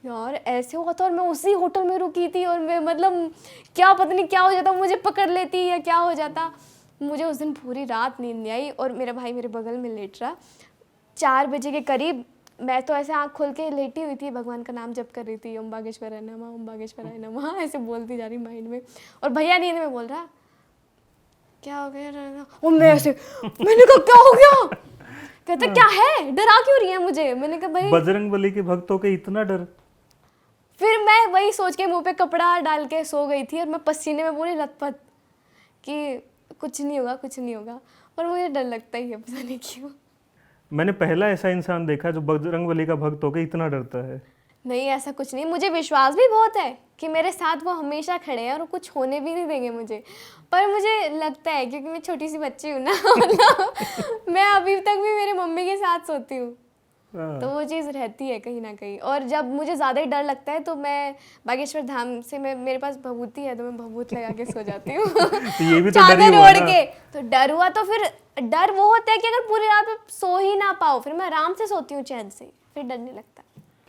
यार ऐसे हुआ था, और मैं उसी होटल में रुकी थी, और मैं मतलब क्या पता नहीं क्या हो जाता, मुझे पकड़ लेती या क्या हो जाता। मुझे उस दिन पूरी रात नींद नहीं आई। और मेरा भाई मेरे बगल में लेट रहा। 4 बजे के करीब मैं तो ऐसे आँख खोल के लेटी हुई थी, भगवान का नाम जप कर रही थी, ओम बागेश्वराय नमः, ओम बागेश्वराय नमः, ऐसे बोलती जा रही माइंड में। और भैया नींद में बोल रहा क्या हो गया, और मैं ऐसे, मैंने कहा क्या हो गया? कहते क्या है, डरा क्यों रही है मुझे? मैंने कहा भाई बजरंग बली के भक्तों के इतना डर। फिर मैं वही सोच के मुंह पे कपड़ा डाल के सो गई थी और मैं पसीने में पूरी लथपथ कि कुछ नहीं होगा, कुछ नहीं होगा। और मुझे डर लगता ही है, पता नहीं क्यों। मैंने पहला ऐसा इंसान देखा जो बजरंगबली का भक्त होकर इतना डरता है। नहीं, ऐसा कुछ नहीं, मुझे विश्वास भी बहुत है कि मेरे साथ वो हमेशा खड़े हैं और कुछ होने भी नहीं देंगे मुझे। पर मुझे लगता है क्योंकि मैं छोटी सी बच्ची हूँ ना मतलब मैं अभी तक भी मेरे मम्मी के साथ सोती हूँ, हाँ। तो वो चीज़ रहती है कहीं ना कहीं। और जब मुझे ज़्यादा ही डर लगता है तो मैं बागेश्वर धाम से मेरे पास भभूति है तो मैं भभूत लगा के सो जाती हूँ तो ये भी तो डर ही चादर हुआ ओढ़ ना। के। तो डर हुआ तो फिर डर वो होता है कि अगर पूरी रात में सो ही ना पाओ, फिर मैं आराम से सोती हूँ चैन से, फिर डर नहीं लगता।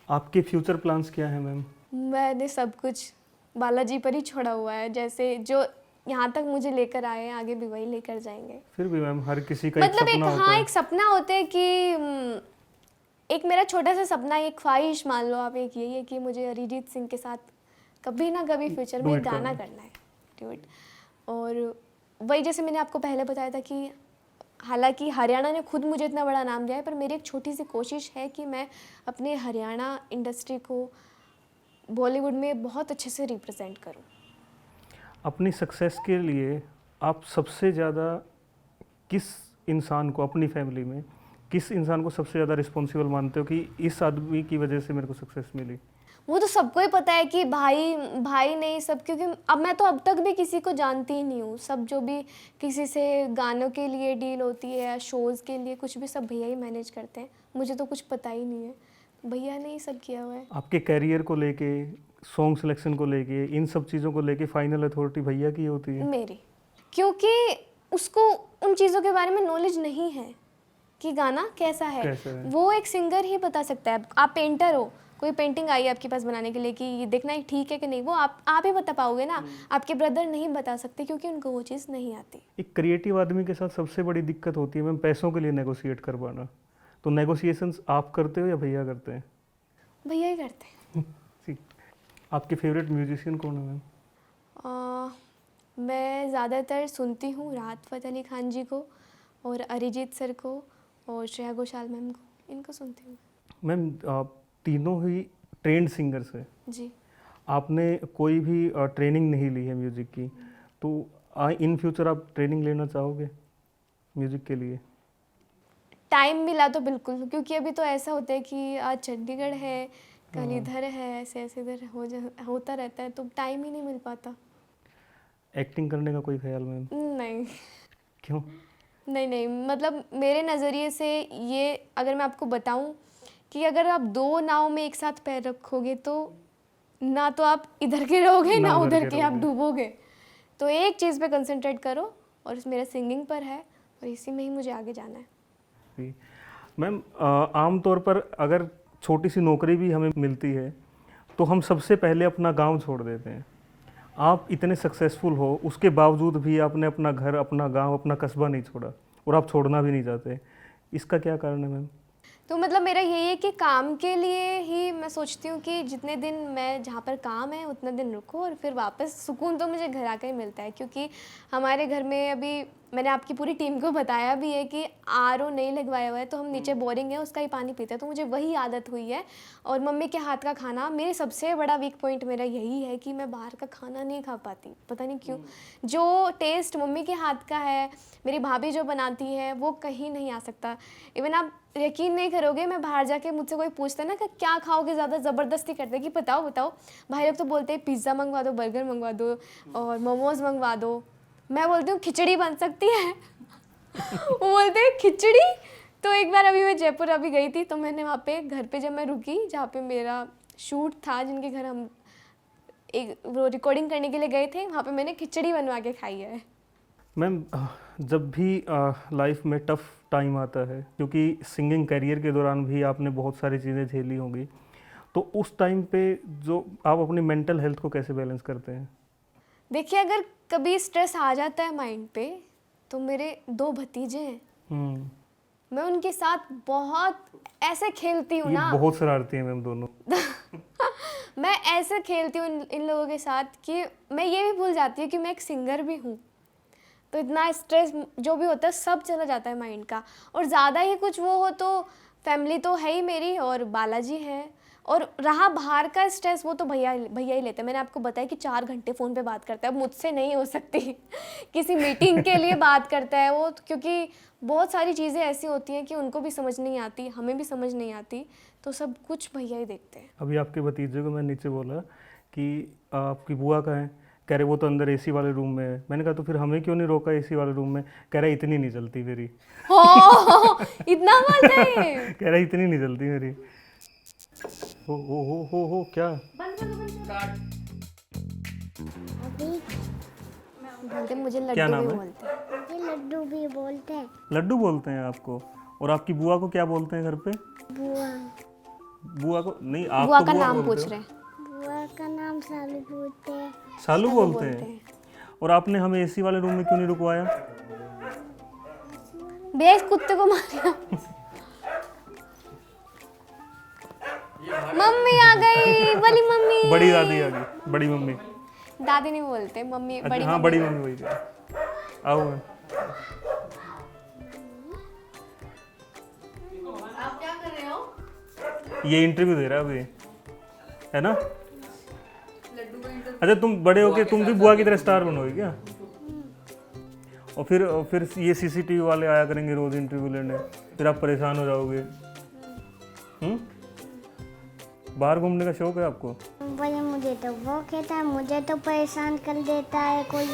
आपके फ्यूचर प्लान्स क्या है मैम? मैंने सब कुछ बालाजी पर ही छोड़ा हुआ है, जैसे जो यहाँ तक मुझे लेकर आए हैं आगे भी वही लेकर जाएंगे। फिर भी मैम हर किसी का एक मतलब एक सपना होता हाँ है। एक सपना होता है कि एक मेरा छोटा सा सपना, एक ख्वाहिश मान लो आप, एक यही है कि मुझे अरिजीत सिंह के साथ कभी ना कभी फ्यूचर में Duet गाना करना है, ड्यूट। और वही जैसे मैंने आपको पहले बताया था कि हालांकि हरियाणा ने खुद मुझे इतना बड़ा नाम दिया है, पर मेरी एक छोटी सी कोशिश है कि मैं अपने हरियाणा इंडस्ट्री को बॉलीवुड में बहुत अच्छे से रिप्रेजेंट करूं। अपनी सक्सेस के लिए आप सबसे ज़्यादा किस इंसान को अपनी फैमिली में किस इंसान को सबसे ज़्यादा रिस्पॉन्सिबल मानते हो कि इस आदमी की वजह से मेरे को सक्सेस मिली? वो तो सबको ही पता है कि भाई नहीं सब, क्योंकि अब मैं तो अब तक भी किसी को जानती ही नहीं हूँ। सब जो भी किसी से गानों के लिए डील होती है या शोज़ के लिए कुछ भी, सब भैया ही मैनेज करते हैं। मुझे तो कुछ पता ही नहीं है, भैया ने ही सब किया हुआ है। आपके कैरियर को लेके, सॉन्ग सिलेक्शन को लेके, इन सब चीज़ों को लेके फाइनल अथॉरिटी भैया की होती है? मेरी, क्योंकि उसको उन चीज़ों के बारे में नॉलेज नहीं है कि गाना कैसा है। वो एक सिंगर ही बता सकता है। आप पेंटर हो, कोई पेंटिंग आई है आपके पास बनाने के लिए कि ये देखना ही ठीक है कि नहीं, वो आप ही बता पाओगे ना। आपके ब्रदर नहीं बता सकते क्योंकि उनको वो चीज़ नहीं आती। एक क्रिएटिव आदमी के साथ सबसे बड़ी दिक्कत होती है मैम पैसों के लिए नेगोशिएट कर पाना। तो नेगोशिएशंस आप करते हो या भैया करते हैं? भैया ही करते हैं। ठीक। आपके फेवरेट म्यूजिशियन कौन है मैम? मैं ज़्यादातर सुनती हूँ राहत फ़तेह अली खान जी को और अरिजीत सर को और श्रेया घोषाल मैम को, इनको सुनती हूँ। मैम आप तीनों ही ट्रेंड सिंगर्स हैं जी। आपने कोई भी ट्रेनिंग नहीं ली है म्यूज़िक की, तो इन फ्यूचर आप ट्रेनिंग लेना चाहोगे म्यूज़िक के लिए? टाइम मिला तो बिल्कुल, क्योंकि अभी तो ऐसा होता है कि आज चंडीगढ़ है, कल इधर है, ऐसे ऐसे इधर होता रहता है, तो टाइम ही नहीं मिल पाता। एक्टिंग करने का कोई ख्याल मैम? नहीं क्यों? नहीं, मतलब मेरे नज़रिए से ये अगर मैं आपको बताऊं कि अगर आप दो नाव में एक साथ पैर रखोगे तो ना तो आप इधर के रहोगे ना उधर के, आप डूबोगे। तो एक चीज़ पे कंसंट्रेट करो और मेरा सिंगिंग पर है और इसी में ही मुझे आगे जाना है। मैम आम तौर पर अगर छोटी सी नौकरी भी हमें मिलती है तो हम सबसे पहले अपना गांव छोड़ देते हैं। आप इतने सक्सेसफुल हो उसके बावजूद भी आपने अपना घर, अपना गांव, अपना कस्बा नहीं छोड़ा और आप छोड़ना भी नहीं चाहते, इसका क्या कारण है मैम? तो मतलब मेरा यही है कि काम के लिए ही मैं सोचती हूँ कि जितने दिन मैं जहाँ पर काम है उतने दिन रुको और फिर वापस सुकून तो मुझे घर आकर ही मिलता है। क्योंकि हमारे घर में अभी मैंने आपकी पूरी टीम को बताया भी है कि आरओ नहीं लगवाया हुआ है, तो हम नीचे बोरिंग है उसका ही पानी पीते हैं, तो मुझे वही आदत हुई है। और मम्मी के हाथ का खाना, मेरे सबसे बड़ा वीक पॉइंट मेरा यही है कि मैं बाहर का खाना नहीं खा पाती, पता नहीं क्यों। जो टेस्ट मम्मी के हाथ का है, मेरी भाभी जो बनाती है, वो कहीं नहीं आ सकता। इवन आप यकीन नहीं करोगे, मैं बाहर जाके मुझसे कोई पूछता है ना कि क्या खाओगे, ज़्यादा ज़बरदस्ती करते हैं कि बताओ। भाई लोग तो बोलते हैं पिज़्ज़ा मंगवा दो, बर्गर मंगवा दो और मोमोज़ मंगवा दो। मैं बोलती हूँ खिचड़ी बन सकती है वो बोलते हैं खिचड़ी। तो एक बार अभी मैं जयपुर अभी गई थी, तो मैंने वहाँ पे घर पे जब मैं रुकी जहाँ पे मेरा शूट था, जिनके घर हम एक वो रिकॉर्डिंग करने के लिए गए थे, वहाँ पे मैंने खिचड़ी बनवा के खाई है। मैम जब भी लाइफ में टफ टाइम आता है, क्योंकि सिंगिंग करियर के दौरान भी आपने बहुत सारी चीज़ें झेली होंगी, तो उस टाइम पे जो आप अपनी मेंटल हेल्थ को कैसे बैलेंस करते हैं? देखिए, अगर कभी स्ट्रेस आ जाता है माइंड पे, तो मेरे 2 भतीजे हैं, मैं उनके साथ बहुत ऐसे खेलती हूँ ना, बहुत शरारती हैं मैम दोनों मैं ऐसे खेलती हूँ इन लोगों के साथ कि मैं ये भी भूल जाती हूँ कि मैं एक सिंगर भी हूँ। तो इतना स्ट्रेस जो भी होता है सब चला जाता है माइंड का। और ज़्यादा ही कुछ वो हो तो फैमिली तो है ही मेरी और बालाजी है और रहा बाहर का स्ट्रेस, वो तो भैया भैया ही लेते हैं। मैंने आपको बताया कि 4 घंटे फ़ोन पे बात करता है, अब मुझसे नहीं हो सकती। किसी मीटिंग के लिए बात करता है वो, क्योंकि बहुत सारी चीज़ें ऐसी होती हैं कि उनको भी समझ नहीं आती, हमें भी समझ नहीं आती, तो सब कुछ भैया ही देखते हैं। अभी आपके भतीजे को मैं नीचे बोला कि आपकी बुआ का है, कह रहे वो तो अंदर एसी वाले रूम में है। मैंने कहा तो फिर हमें क्यों नहीं रोका एसी वाले रूम में? कह रहा इतनी नहीं चलती मेरी। हो इतना बोलते हैं। कह रहा इतनी नहीं चलती मेरी। हो क्या? बोलते मुझे क्या लड्डू नाम भी है? बोलते हैं। ये लड्डू भी बोलते हैं। लड्डू बोलते हैं आपको? और आपकी बुआ को क्या बोलते हैं घर पे? बुआ। बुआ को नहीं, आप बुआ तो का बुआ नाम बोलते पूछ हो। रहे हैं। बुआ का नाम सालू बोलते हैं। सालू बोलते हैं। और आपने हमें एसी वाले रूम में क्यों नहीं रुकवाया? बेस कुत्ते को मारिया। मम्मी आ गई, बड़ी मम्मी। बड़ी दादी आ गई, बड़ी मम्मी। दादी नहीं बोलते, मम्मी अच्छा, बड़ी हाँ मम्मी। बड़ी मम्मी वही क्या? आओ मैं। आप क्या कर रहे हो? ये इंटरव्यू दे रहा है अभी, है ना? लड्डू का इंटरव्यू। अच्छा तुम बड़े होके तुम भी बुआ की तरह स्टार बनोगे क्या? और फिर ये सीसीटीवी वाले आया करेंगे रोज इंटरव्यू लेने, फिर आप परेशान हो जाओगे। बाहर घूमने का शौक है आपको? भाई मुझे तो वो कहता है, मुझे तो परेशान कर देता है कोई।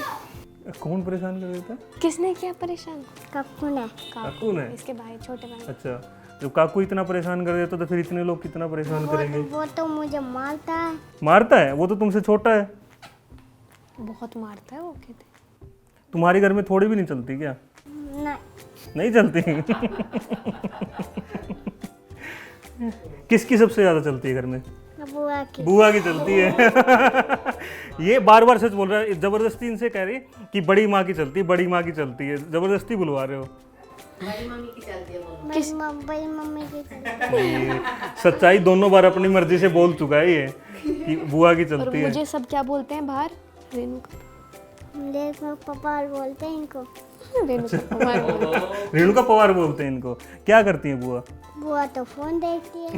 कौन परेशान कर देता है? किसने किया परेशान? कक्कू ने। काकू ने? इसके भाई, छोटे भाई। अच्छा, जब काकू इतना परेशान कर देता तो फिर इतने लोग कितना परेशान करेंगे? वो तो मुझे मारता है। मारता है? वो तो तुमसे छोटा है। बहुत मारता है वो, कहते। तुम्हारे घर में थोड़ी भी नहीं चलती क्या? नहीं। नहीं चलती? किसकी सबसे ज्यादा चलती है घर में? बुआ की। बुआ की चलती है। ये बार बार सच बोल रहा है, जबरदस्ती इनसे कह रही कि बड़ी माँ की चलती है, बड़ी माँ की चलती है, जबरदस्ती बुलवा रहे हो। बड़ी मम्मी की चलती है बोलो। बड़ी मम्मी की चलती। सच्चाई दोनों बार अपनी मर्जी से बोल चुका है ये कि बुआ की और चलती है। मुझे सब क्या बोलते हैं बाहर? रेणुका। देखो पापा बोलते हैं इनको। रेणुका पवार बोलते हैं। रेणुका पवार बोलते हैं इनको। क्या करती है बुआ? बुआ तो फोन देखती है।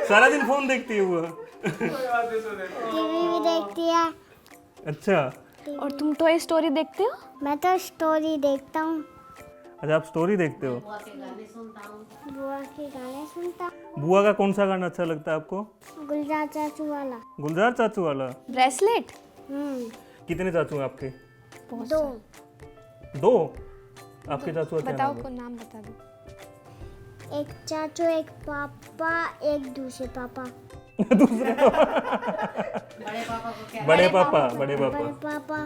सारा दिन फोन देखती है बुआ? टीवी भी देखती है। अच्छा। और तुम टॉय स्टोरी देखते हो? मैं तो स्टोरी देखता हूँ। अच्छा आप स्टोरी देखते हो? बुआ के गाने सुनता हूँ। बुआ के गाने सुनता हूँ। बुआ का कौन सा गाना अच्छा लगता है आपको? गुलजार चाचू वाला। गुलजार चाचू वाला? ब्रेसलेट। कितने चाचू हैं आपके? दो। दो? आपके चाचू का क्या बताओ, नाम को है? नाम बता दो। एक चाचू, एक पापा, एक दूसरे पापा। बड़े पापा को क्या? बड़े पापा, बड़े बड़े पापा। पापा,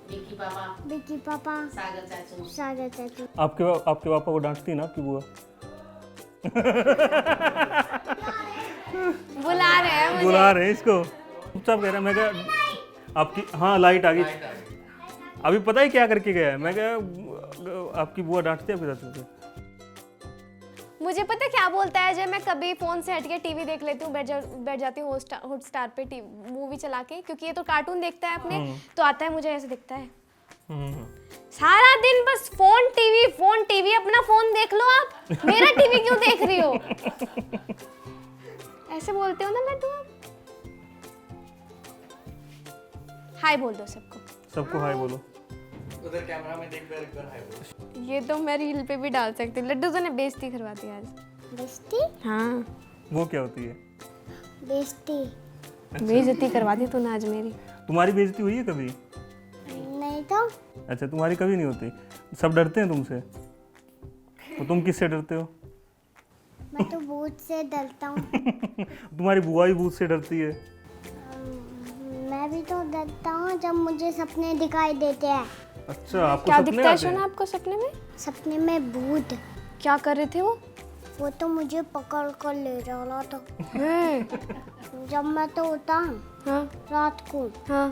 विक्की पापा, विक्की पापा, सागर चाचू। सागर चाचू। आपके पापा को डांटती है ना आपकी बुआ? बुला रहे हैं मुझे। बुला रहे हैं इसको। चुपचाप कह रहा है। मैं कहा आपकी, हाँ लाइट आ गई। अभी पता है क्या करके गया है? मैं कहा आपकी बुआ डांटती है आपके चाचू को? मुझे पता क्या बोलता है, जब मैं कभी फोन से हट के टीवी देख लेती हूँ, बैठ जाती हूँ हॉटस्टार पे मूवी चला के, क्योंकि ये तो कार्टून देखता है अपने, तो आता है मुझे ऐसे दिखता है सारा दिन बस फोन टीवी, अपना फोन देख लो आप, मेरा टीवी क्यों देख रही हो? ऐसे बोलते हो ना लड्डू आप? हाय बोल दो सबको। सबको हाय बोलो। उधर कैमरा में देख कर एक बार हाय बोलो। ये तो मैं रील पे भी डाल सकती हूँ। लड्डू तो ने बेइज्जती करवा दी आज। बेइज्जती? हाँ, वो क्या होती है? बेइज्जती। बेइज्जती करवा दी तूने आज मेरी। तुम्हारी बेइज्जती हुई है कभी? नहीं तो। अच्छा तुम्हारी कभी नहीं होती? सब डरते हैं तुमसे? तो तुम किससे डरते हो? मैं तो भूत से डरता हूँ। तुम्हारी बुआ भी भूत से डरती है। मैं भी तो डरता हूँ जब मुझे सपने दिखाई देते हैं। अच्छा आपको क्या सपने दिखता है आते हैं? सोना आपको सपने में? सपने में भूत। क्या कर रहे थे वो तो मुझे पकड़ कर ले जा रहा था। वो? जब मैं तो उठा हाँ रात को, हाँ।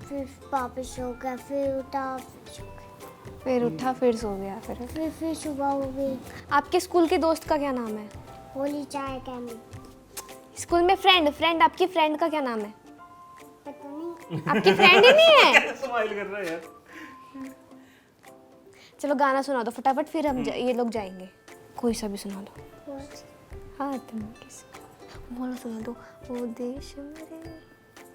फिर वापस सो गया, फिर उठा, फिर सो गया, फिर उठा, फिर सो गया। फिर सुबह हो गई। आपके स्कूल के दोस्त का क्या नाम है? होली चाय कैंडी। स्कूल में फ्रेंड आपकी फ्रेंड का क्या नाम है? पता नहीं। आपकी फ्रेंड ही नहीं है? स्माइल कर रहा है यार। चलो गाना सुना दो फटाफट, फिर हम ये लोग जाएंगे। कोई सा भी सुना दो। हाँ तुम किसी बोलो, सुना दो। ओ देश मेरे,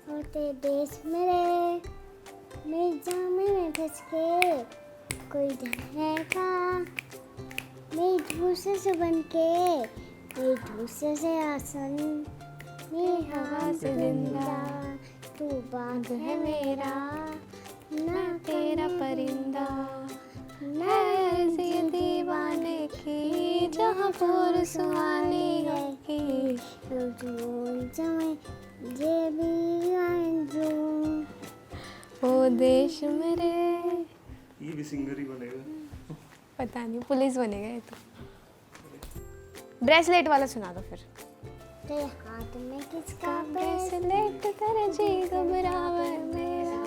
होते देश मेरे जामे में धस के, कोई धरने का मेरी धूस से बन के, मेरी धूस से आसन, मेरी हवा से जिंदा, तू बाग है मेरा ना तेरा परिंदा, ऐसी दीवाने की जहाँ पर सुहानी है की। जे भी ओ देश मेरे, ये भी सिंगर ही बनेगा। पता नहीं, पुलिस बनेगा ये तो। ब्रेसलेट वाला सुना दो फिर। तेरे हाथ में किसका ब्रेसलेट तेरा जी घबरावे मेरा,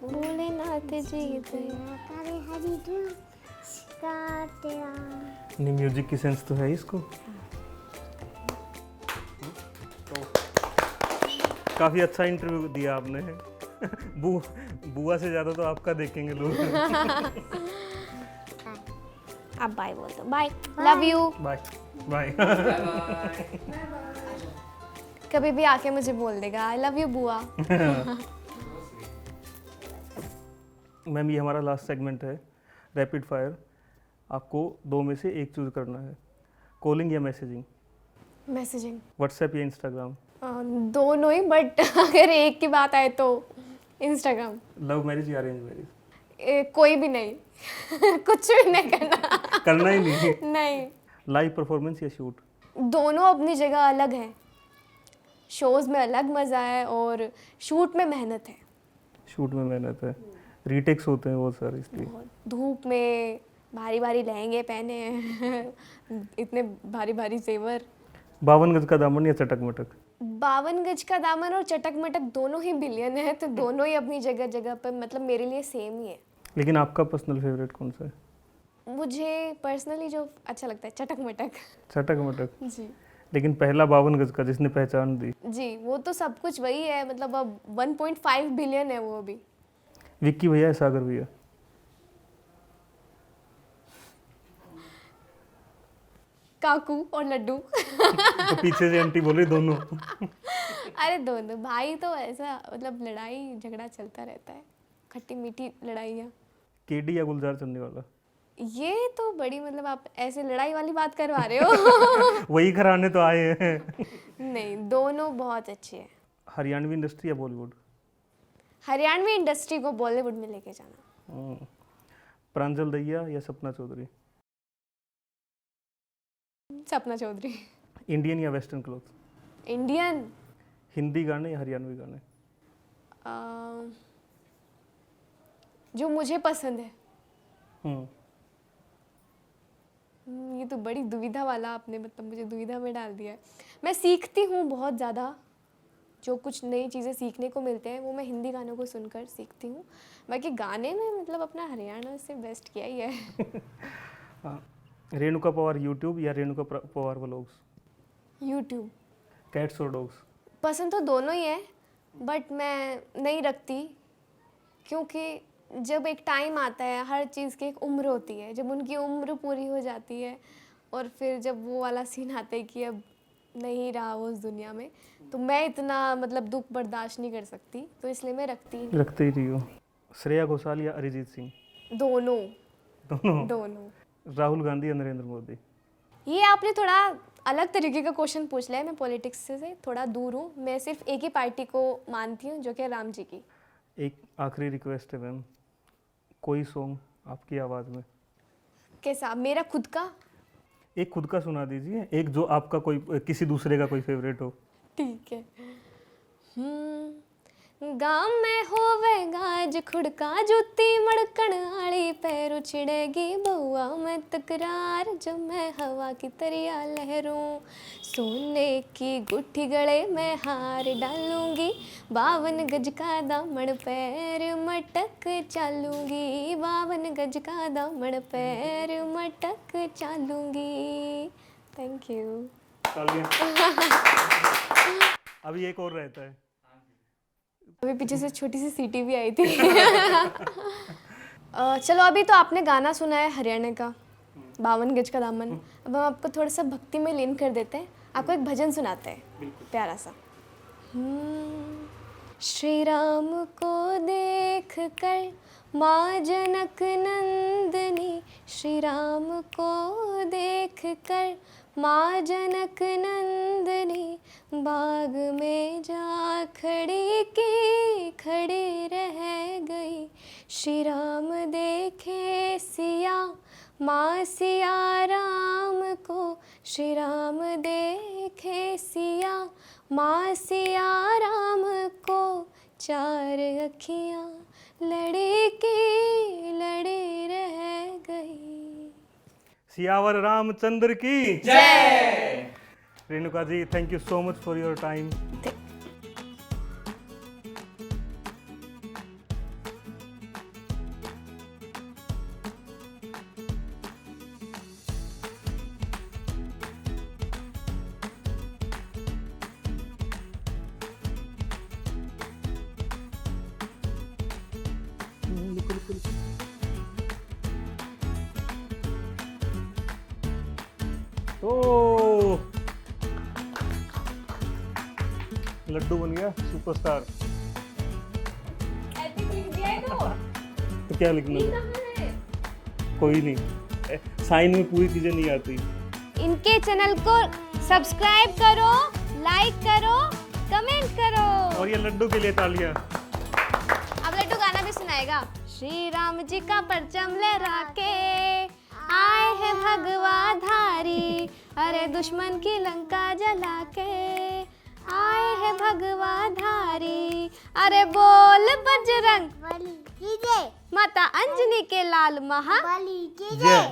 भोलेनाथ जी दया। करे हरी धूल का तेरा। नहीं, म्यूजिक की सेंस तो है इसको। तो काफ़ी अच्छा इंटरव्यू दिया आपने। बुआ से ज़्यादा तो आपका देखेंगे लोग। आप बाय बोल दो। Bye, love you. Bye bye. कभी भी आके मुझे बोल देगा आई लव यू बुआ। मैम, ये हमारा लास्ट सेगमेंट है, रैपिड फायर। आपको दो में से एक चूज करना है, कॉलिंग या मैसेजिंग। मैसेजिंग। व्हाट्सएप या इंस्टाग्राम। दोनों ही, बट अगर एक की बात आए तो इंस्टाग्राम। लव मैरिज या अरेंज मैरिज। कोई भी नहीं। कुछ भी नहीं करना। करना ही नहीं। नहीं। लाइव परफॉर्मेंस या शूट। दोनों अपनी जगह अलग है। शोज में अलग मज़ा है और शूट में मेहनत है। शूट में मेहनत है, रीटेक्स होते हैं बहुत सारे, इसलिए। बहुत धूप में भारी भारी लहंगे पहने हैं। इतने भारी भारी जेवर। 52 गज का दामन या चटक मटक। 52 गज का दामन और चटक मटक दोनों ही बिलियन है, तो दोनों ही अपनी जगह जगह पर मतलब मेरे लिए सेम ही है। लेकिन आपका पर्सनल फेवरेट कौन सा है? मुझे पर्सनली जो अच्छा लगता है चटक मटक। चटक मटक। जी लेकिन पहला 52 गज का जिसने पहचान दी। जी, वो तो सब कुछ वही है, मतलब अब 1.5 बिलियन है वो अभी। विक्की भैया या सागर भैया। काकू और लड्डू। तो पीछे से आंटी बोले दोनों। अरे दोनों भाई तो ऐसा, मतलब लड़ाई झगड़ा चलता रहता है, खट्टी मीठी लड़ाइयाँ। केडी या गुलजार चंदी वाला। ये तो बड़ी, मतलब आप ऐसे लड़ाई वाली बात करवा रहे हो। वही कराने तो आए हैं। नहीं, दोनों बहुत अच्छे हैं। हरियाणवी इंडस्ट्री या बॉलीवुड। हरियाणवी इंडस्ट्री को बॉलीवुड में लेके जाना। प्रांजल दहिया या सपना चौधरी। सपना चौधरी। इंडियन या वेस्टर्न क्लॉथ। इंडियन। हिंदी गाने या हरियाणवी गाने। जो मुझे पसंद है। हम्म, ये तो बड़ी दुविधा वाला आपने, मतलब मुझे दुविधा में डाल दिया है। मैं सीखती हूँ बहुत ज़्यादा, जो कुछ नई चीज़ें सीखने को मिलते हैं वो मैं हिंदी गानों को सुनकर सीखती हूँ। बाकी गाने में मतलब अपना हरियाणा से बेस्ट किया ही है। रेणुका पवार यूट्यूब या Renuka Pawar vlogs. YouTube. Cats और डॉग्स। पसंद तो दोनों ही है, बट मैं नहीं रखती, क्योंकि जब एक टाइम आता है, हर चीज़ की एक उम्र होती है, जब उनकी उम्र पूरी हो जाती है और फिर जब वो वाला सीन आता है कि अब नहीं रहा वो उस दुनिया में, तो मैं इतना मतलब दुख बर्दाश्त नहीं कर सकती, तो इसलिए मैं रखती ही नहीं। रखते ही रही हो। श्रेया घोषाल या अरिजीत सिंह। दोनों। दोनों। दोनों। राहुल गांधी या नरेंद्र मोदी। ये आपने थोड़ा अलग तरीके का क्वेश्चन पूछ लिया है। मैं पॉलिटिक्स से थोड़ा दूर हूँ, मैं सिर्फ एक ही पार्टी को मानती हूँ, जो कि राम जी की। एक आखिरी रिक्वेस्ट है मैम, कोई सॉन्ग आपकी आवाज़ में। कैसा? मेरा खुद का? एक खुद का सुना दीजिए, एक जो आपका कोई किसी दूसरे का कोई फेवरेट हो। ठीक है। गाँव में होवे गाज खुड़का, जुत्ती मड़कण आली पैर उछड़ेगी बउआ में तकरार, जब मैं हवा की तरिया लहरूं, सोने की गुट्ठी गले में हार डालूंगी, 52 गज का दामन पैर मटक चालूंगी, 52 गज का दामन पैर मटक चालूंगी। Thank you. अभी एक और रहता है। अभी पीछे से छोटी सी सीटी भी आई थी। चलो अभी तो आपने गाना सुना है हरियाणा का 52 गज का दामन। अब हम आपको थोड़ा सा भक्ति में लीन कर देते हैं, आपको एक भजन सुनाते हैं प्यारा सा। श्री राम को देख कर माँ जनक नंदनी, श्री राम को देख कर माँ जनक नंदनी, बाग में जा खड़ी रह गई। श्री राम देखे सिया माँ सिया राम को, श्री राम देखे सिया माँ सिया राम को, चार अखियाँ लड़ी रह गई। सियावर रामचंद्र की जय। Renuka ji, thank you so much for your time. ओ लड्डू बन गया सुपरस्टार। तो क्या लिखना है? कोई नहीं, साइन में पूरी चीजें नहीं आती। इनके चैनल को सब्सक्राइब करो, लाइक करो, कमेंट करो। और ये लड्डू के लिए तालियां। अब लड्डू गाना भी सुनाएगा। श्री राम जी का परचम लहरा के आए हैं भगवा धारी, अरे दुश्मन की लंका जला के आए हैं भगवा धारी, अरे बोल बजरंग बली की जय, माता अंजनी के लाल महा बली की जय।